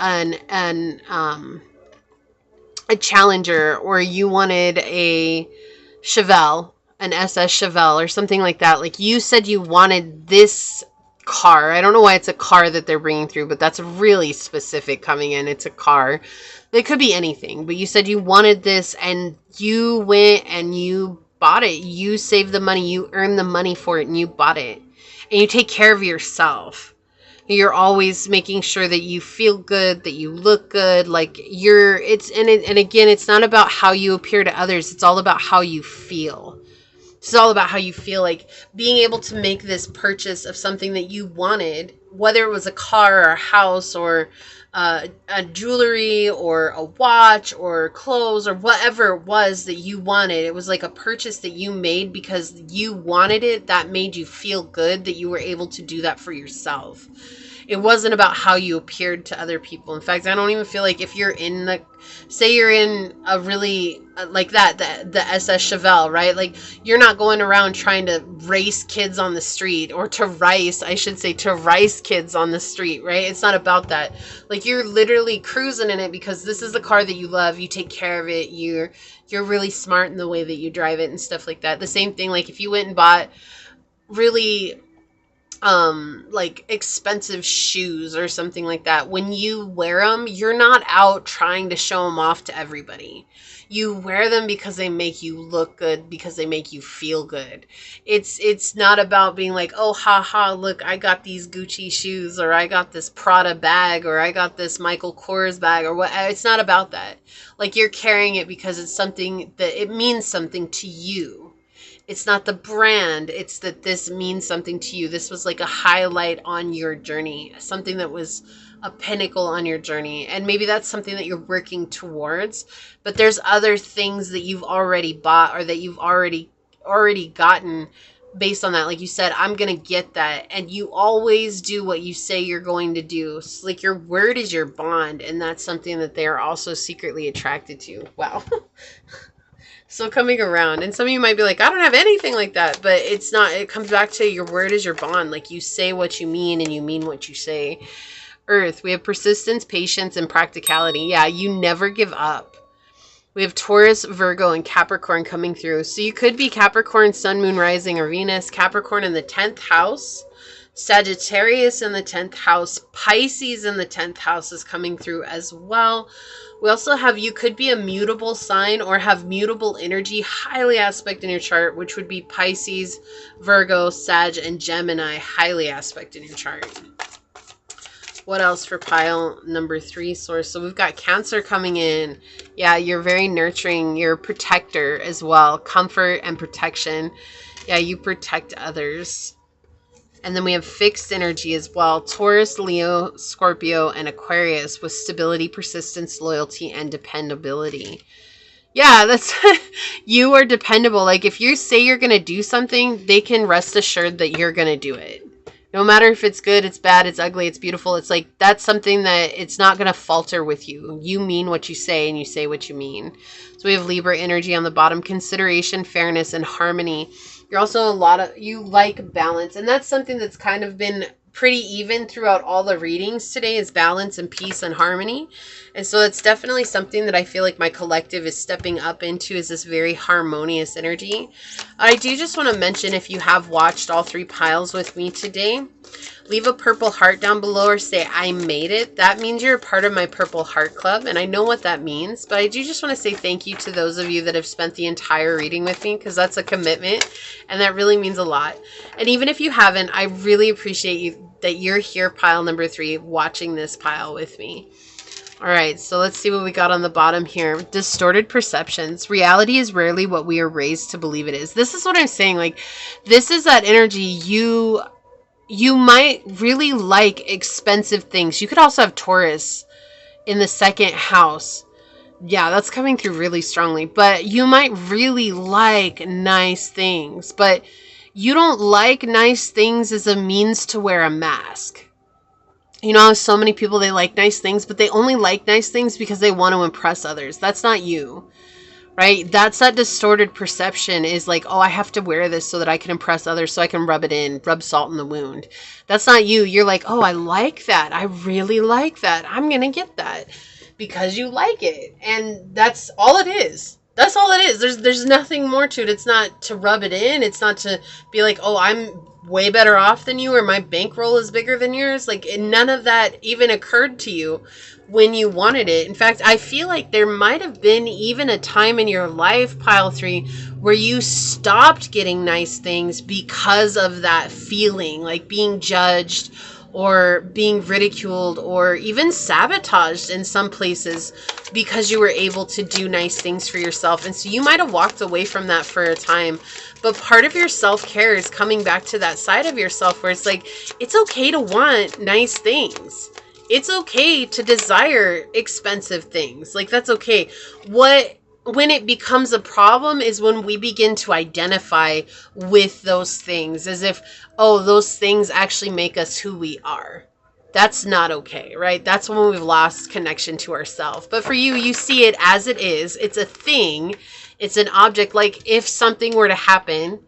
a Challenger, or you wanted a Chevelle, an SS Chevelle or something like that. Like, you said you wanted this car. I don't know why it's a car that they're bringing through, but that's really specific coming in. It's a car. It could be anything, but you said you wanted this and you went and you bought it. You saved the money. You earned the money for it and you bought it. And you take care of yourself. You're always making sure that you feel good, that you look good. Like, and again, it's not about how you appear to others. It's all about how you feel. It's all about how you feel. Like, being able to make this purchase of something that you wanted, whether it was a car or a house or a jewelry or a watch or clothes or whatever it was that you wanted. It was like a purchase that you made because you wanted it. That made you feel good that you were able to do that for yourself. It wasn't about how you appeared to other people. In fact, I don't even feel like if you're in the, say you're in a really, like that, the SS Chevelle, right? Like, you're not going around trying to race kids on the street, or to rice, I should say, to rice kids on the street, right? It's not about that. Like, you're literally cruising in it because this is the car that you love. You take care of it. You're really smart in the way that you drive it and stuff like that. The same thing, like if you went and bought really like expensive shoes or something like that, when you wear them, you're not out trying to show them off to everybody. You wear them because they make you look good, because they make you feel good. It's not about being like, oh, ha, look, I got these Gucci shoes, or I got this Prada bag, or I got this Michael Kors bag, or what. It's not about that. Like, you're carrying it because it's something that it means something to you. It's not the brand. It's that this means something to you. This was like a highlight on your journey, something that was a pinnacle on your journey. And maybe that's something that you're working towards, but there's other things that you've already bought, or that you've already gotten based on that. Like you said, I'm going to get that. And you always do what you say you're going to do. So like, your word is your bond. And that's something that they are also secretly attracted to. Wow. So coming around, and some of you might be like, I don't have anything like that, but it's not. It comes back to your word is your bond. Like, you say what you mean, and you mean what you say. Earth, we have persistence, patience, and practicality. Yeah, you never give up. We have Taurus, Virgo, and Capricorn coming through. So you could be Capricorn, Sun, Moon, Rising, or Venus. Capricorn in the 10th house. Sagittarius in the 10th house. Pisces in the 10th house is coming through as well. We also have, you could be a mutable sign or have mutable energy highly aspect in your chart, which would be Pisces, Virgo, Sag, and Gemini highly aspect in your chart. What else for pile number 3 source? So we've got Cancer coming in. Yeah, you're very nurturing. You're a protector as well. Comfort and protection. Yeah, you protect others. And then we have fixed energy as well. Taurus, Leo, Scorpio, and Aquarius with stability, persistence, loyalty, and dependability. Yeah, that's you are dependable. Like, if you say you're going to do something, they can rest assured that you're going to do it. No matter if it's good, it's bad, it's ugly, it's beautiful. It's like, that's something that it's not going to falter with you. You mean what you say, and you say what you mean. So we have Libra energy on the bottom. Consideration, fairness, and harmony. You're also you like balance. And that's something that's kind of been pretty even throughout all the readings today, is balance and peace and harmony. And so it's definitely something that I feel like my collective is stepping up into, is this very harmonious energy. I do just want to mention, if you have watched all 3 piles with me today, leave a purple heart down below or say, I made it. That means you're a part of my Purple Heart Club, and I know what that means, but I do just want to say thank you to those of you that have spent the entire reading with me, because that's a commitment, and that really means a lot. And even if you haven't, I really appreciate you that you're here, pile number 3, watching this pile with me. All right, so let's see what we got on the bottom here. Distorted perceptions. Reality is rarely what we are raised to believe it is. This is what I'm saying. Like, this is that energy. You might really like expensive things. You could also have Taurus in the 2nd house. Yeah, that's coming through really strongly. But you might really like nice things. But you don't like nice things as a means to wear a mask. You know, so many people, they like nice things, but they only like nice things because they want to impress others. That's not you. Right? That's that distorted perception, is like, oh, I have to wear this so that I can impress others, so I can rub it in, rub salt in the wound. That's not you. You're like, oh, I like that. I really like that. I'm going to get that because you like it. And that's all it is. That's all it is. There's nothing more to it. It's not to rub it in. It's not to be like, oh, I'm way better off than you, or my bankroll is bigger than yours. Like, none of that even occurred to you when you wanted it. In fact, I feel like there might have been even a time in your life, pile 3, where you stopped getting nice things because of that feeling, like being judged or being ridiculed or even sabotaged in some places because you were able to do nice things for yourself. And so you might have walked away from that for a time. But part of your self-care is coming back to that side of yourself where it's like, it's okay to want nice things. It's okay to desire expensive things. Like, that's okay. When it becomes a problem is when we begin to identify with those things as if, oh, those things actually make us who we are. that's not okay, right? That's when we've lost connection to ourselves. But for you, you see it as it is. It's a thing. It's an object. Like if something were to happen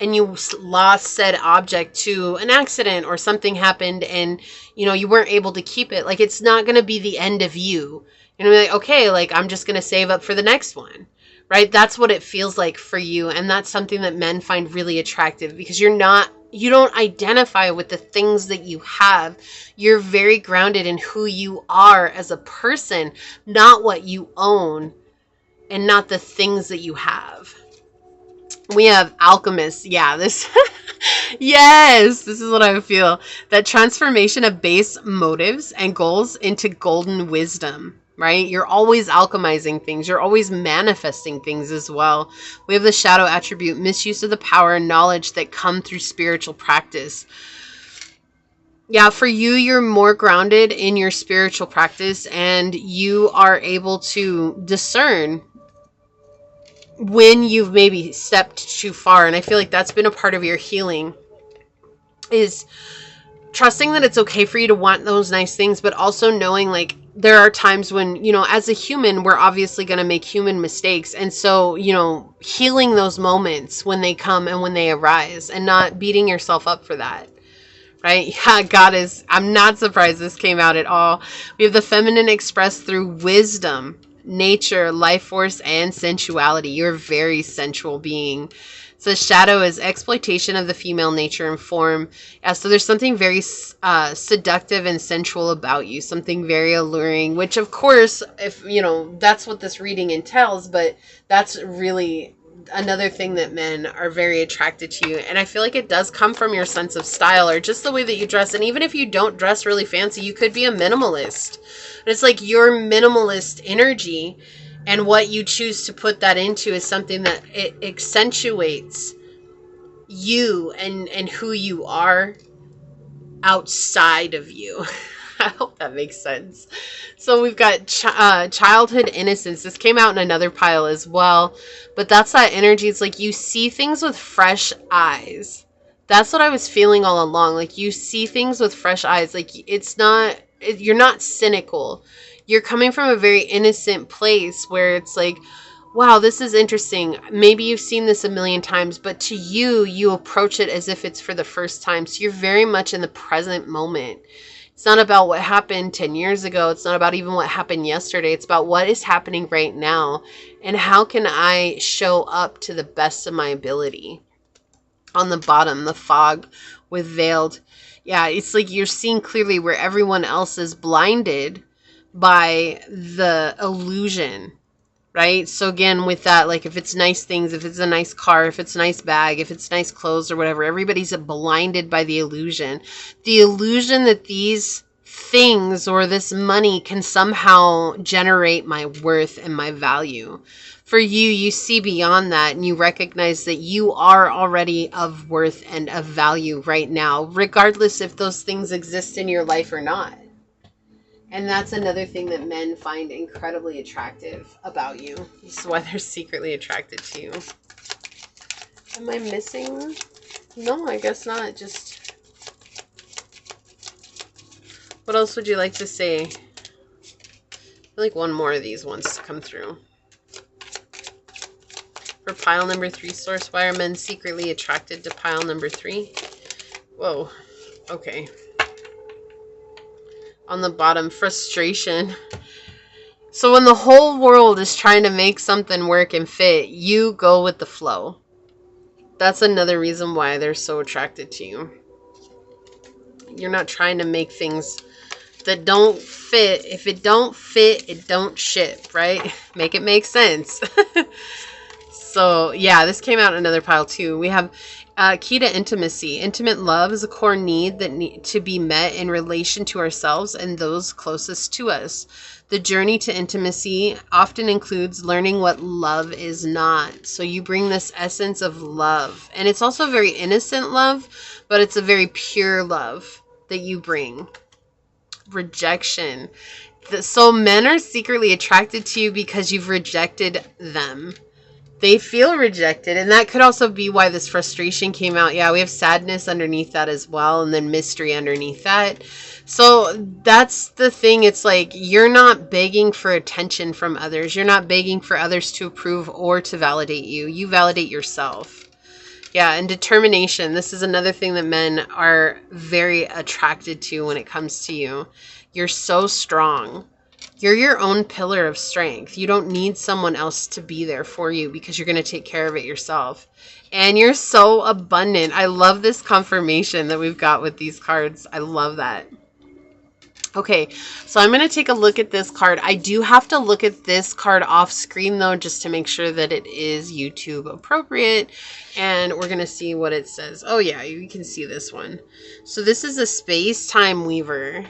and you lost said object to an accident or something happened and, you know, you weren't able to keep it, like it's not going to be the end of you. You know, like, okay, like I'm just going to save up for the next one, right? That's what it feels like for you. And that's something that men find really attractive because you don't identify with the things that you have. You're very grounded in who you are as a person, not what you own and not the things that you have. We have alchemists. Yeah, this, yes, this is what I feel. That transformation of base motives and goals into golden wisdom, right? You're always alchemizing things. You're always manifesting things as well. We have the shadow attribute, misuse of the power and knowledge that come through spiritual practice. Yeah, for you, you're more grounded in your spiritual practice and you are able to discern when you've maybe stepped too far. And I feel like that's been a part of your healing, is trusting that it's okay for you to want those nice things, but also knowing like there are times when, you know, as a human, we're obviously going to make human mistakes. And so, you know, healing those moments when they come and when they arise and not beating yourself up for that. Right? Yeah, goddess. I'm not surprised this came out at all. We have the feminine expressed through wisdom, nature, life force, and sensuality. You're a very sensual being. So shadow is exploitation of the female nature and form. So there's something very seductive and sensual about you, something very alluring, which of course, if you know, that's what this reading entails, but that's really another thing that men are very attracted to you. And I feel like it does come from your sense of style or just the way that you dress. And even if you don't dress really fancy, you could be a minimalist. But it's like your minimalist energy and what you choose to put that into is something that it accentuates you and who you are outside of you. I hope that makes sense. So we've got childhood innocence. This came out in another pile as well. But that's that energy. It's like you see things with fresh eyes. That's what I was feeling all along. Like you see things with fresh eyes. Like you're not cynical. You're coming from a very innocent place where it's like, wow, this is interesting. Maybe you've seen this a million times, but to you, you approach it as if it's for the first time. So you're very much in the present moment. It's not about what happened 10 years ago. It's not about even what happened yesterday. It's about what is happening right now and how can I show up to the best of my ability. On the bottom, the fog with veiled. Yeah, it's like you're seeing clearly where everyone else is blinded by the illusion. Right? So again, with that, like if it's nice things, if it's a nice car, if it's a nice bag, if it's nice clothes or whatever, everybody's blinded by the illusion. The illusion that these things or this money can somehow generate my worth and my value. For you, you see beyond that and you recognize that you are already of worth and of value right now, regardless if those things exist in your life or not. And that's another thing that men find incredibly attractive about you. This is why they're secretly attracted to you. Am I missing? No, I guess not. Just... what else would you like to say? I feel like one more of these wants to come through. For pile number 3, source, why are men secretly attracted to pile number 3? Whoa. Okay. On the bottom, frustration. So when the whole world is trying to make something work and fit, you go with the flow. That's another reason why they're so attracted to you. You're not trying to make things that don't fit. If it don't fit, it don't ship, right? Make it make sense. So yeah, this came out in another pile too. We have key to intimacy. Intimate love is a core need that need to be met in relation to ourselves and those closest to us. The journey to intimacy often includes learning what love is not. So you bring this essence of love. And it's also very innocent love, but it's a very pure love that you bring. Rejection. So men are secretly attracted to you because you've rejected them. They feel rejected. And that could also be why this frustration came out. Yeah, we have sadness underneath that as well. And then mystery underneath that. So that's the thing. It's like you're not begging for attention from others. You're not begging for others to approve or to validate you. You validate yourself. Yeah, and determination. This is another thing that men are very attracted to when it comes to you. You're so strong. You're your own pillar of strength. You don't need someone else to be there for you because you're going to take care of it yourself. And you're so abundant. I love this confirmation that we've got with these cards. I love that. Okay, so I'm going to take a look at this card. I do have to look at this card off screen though, just to make sure that it is YouTube appropriate. And we're going to see what it says. Oh yeah, you can see this one. So this is a space-time weaver.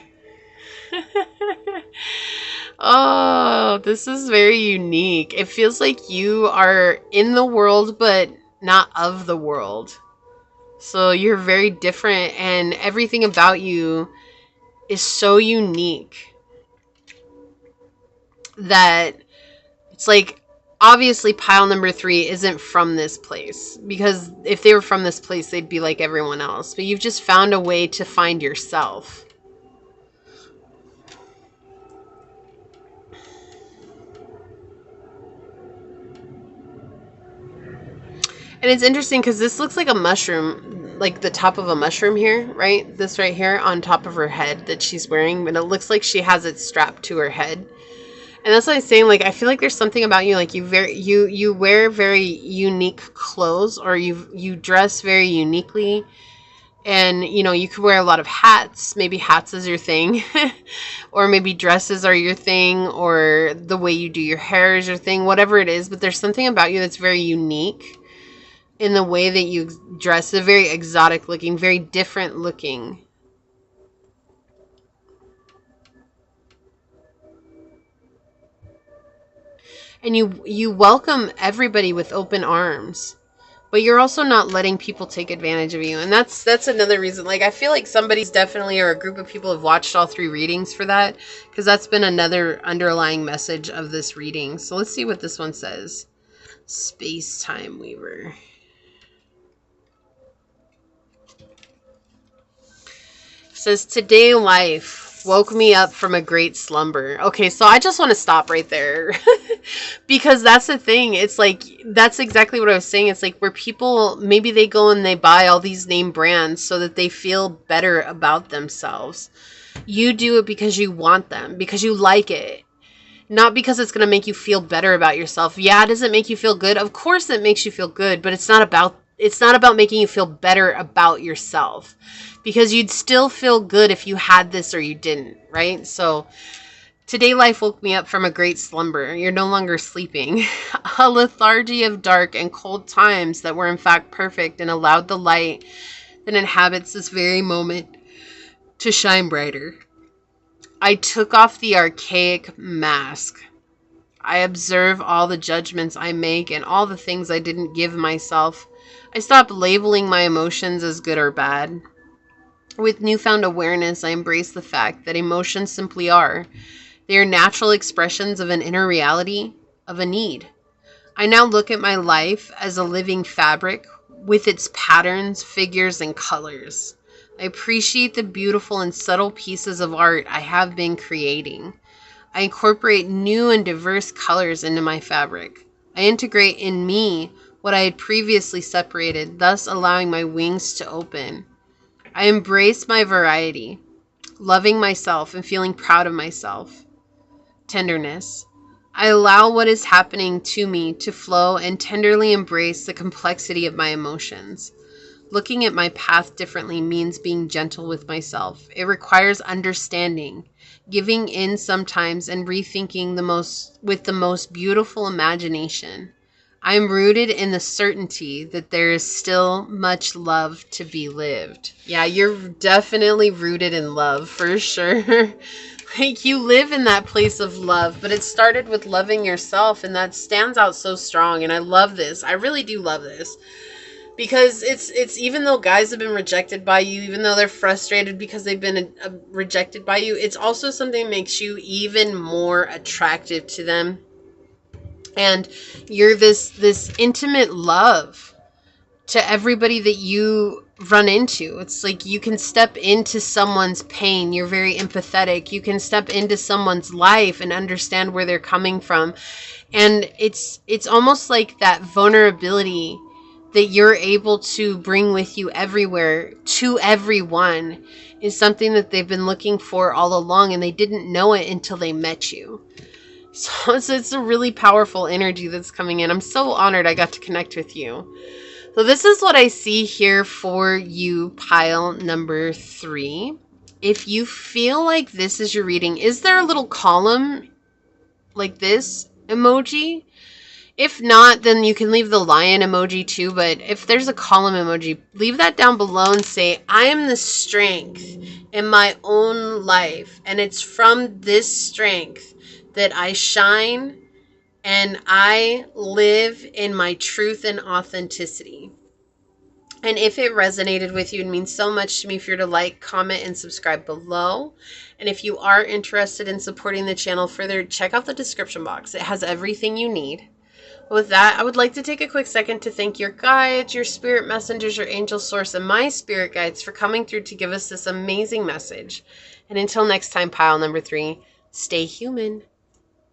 Oh, this is very unique. It feels like you are in the world, but not of the world. So you're very different and everything about you is so unique that it's like, obviously pile number 3 isn't from this place, because if they were from this place, they'd be like everyone else. But you've just found a way to find yourself. And it's interesting because this looks like a mushroom, like the top of a mushroom here, right? This right here on top of her head that she's wearing, but it looks like she has it strapped to her head. And that's what I'm saying. Like, I feel like there's something about you, like you wear very unique clothes, or you dress very uniquely. And, you know, you could wear a lot of hats. Maybe hats is your thing. Or maybe dresses are your thing. Or the way you do your hair is your thing. Whatever it is. But there's something about you that's very unique in the way that you dress. They're very exotic looking, very different looking. And you welcome everybody with open arms. But you're also not letting people take advantage of you. And that's another reason. Like, I feel like somebody's definitely, or a group of people have watched all 3 readings for that. Because that's been another underlying message of this reading. So let's see what this one says. Space-time weaver. It says, today life woke me up from a great slumber. Okay, so I just want to stop right there. Because that's the thing. It's like, that's exactly what I was saying. It's like where people, maybe they go and they buy all these name brands so that they feel better about themselves. You do it because you want them, because you like it. Not because it's going to make you feel better about yourself. Yeah, does it make you feel good? Of course it makes you feel good, but it's not about making you feel better about yourself. Because you'd still feel good if you had this or you didn't, right? So today life woke me up from a great slumber. You're no longer sleeping. A lethargy of dark and cold times that were in fact perfect, and allowed the light that inhabits this very moment to shine brighter. I took off the archaic mask. I observe all the judgments I make and all the things I didn't give myself. I stopped labeling my emotions as good or bad. With newfound awareness, I embrace the fact that emotions simply are. They are natural expressions of an inner reality, of a need. I now look at my life as a living fabric with its patterns, figures, and colors. I appreciate the beautiful and subtle pieces of art I have been creating. I incorporate new and diverse colors into my fabric. I integrate in me what I had previously separated, thus allowing my wings to open. I embrace my variety, loving myself and feeling proud of myself. Tenderness. I allow what is happening to me to flow and tenderly embrace the complexity of my emotions. Looking at my path differently means being gentle with myself. It requires understanding, giving in sometimes, and rethinking with the most beautiful imagination. I am rooted in the certainty that there is still much love to be lived. Yeah, you're definitely rooted in love, for sure. Like, you live in that place of love, but it started with loving yourself, and that stands out so strong. And I love this. I really do love this. Because it's even though guys have been rejected by you, even though they're frustrated because they've been rejected by you, it's also something that makes you even more attractive to them. And you're this intimate love to everybody that you run into. It's like you can step into someone's pain. You're very empathetic. You can step into someone's life and understand where they're coming from. And it's almost like that vulnerability that you're able to bring with you everywhere to everyone is something that they've been looking for all along, and they didn't know it until they met you. So it's a really powerful energy that's coming in. I'm so honored I got to connect with you. So this is what I see here for you, pile number 3. If you feel like this is your reading, is there a little column like this emoji? If not, then you can leave the lion emoji too. But if there's a column emoji, leave that down below and say, I am the strength in my own life. And it's from this strength that I shine and I live in my truth and authenticity. And if it resonated with you, it means so much to me for you to like, comment, and subscribe below. And if you are interested in supporting the channel further, check out the description box. It has everything you need. With that, I would like to take a quick second to thank your guides, your spirit messengers, your angel source, and my spirit guides for coming through to give us this amazing message. And until next time, pile number 3, stay human.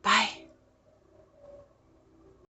Bye.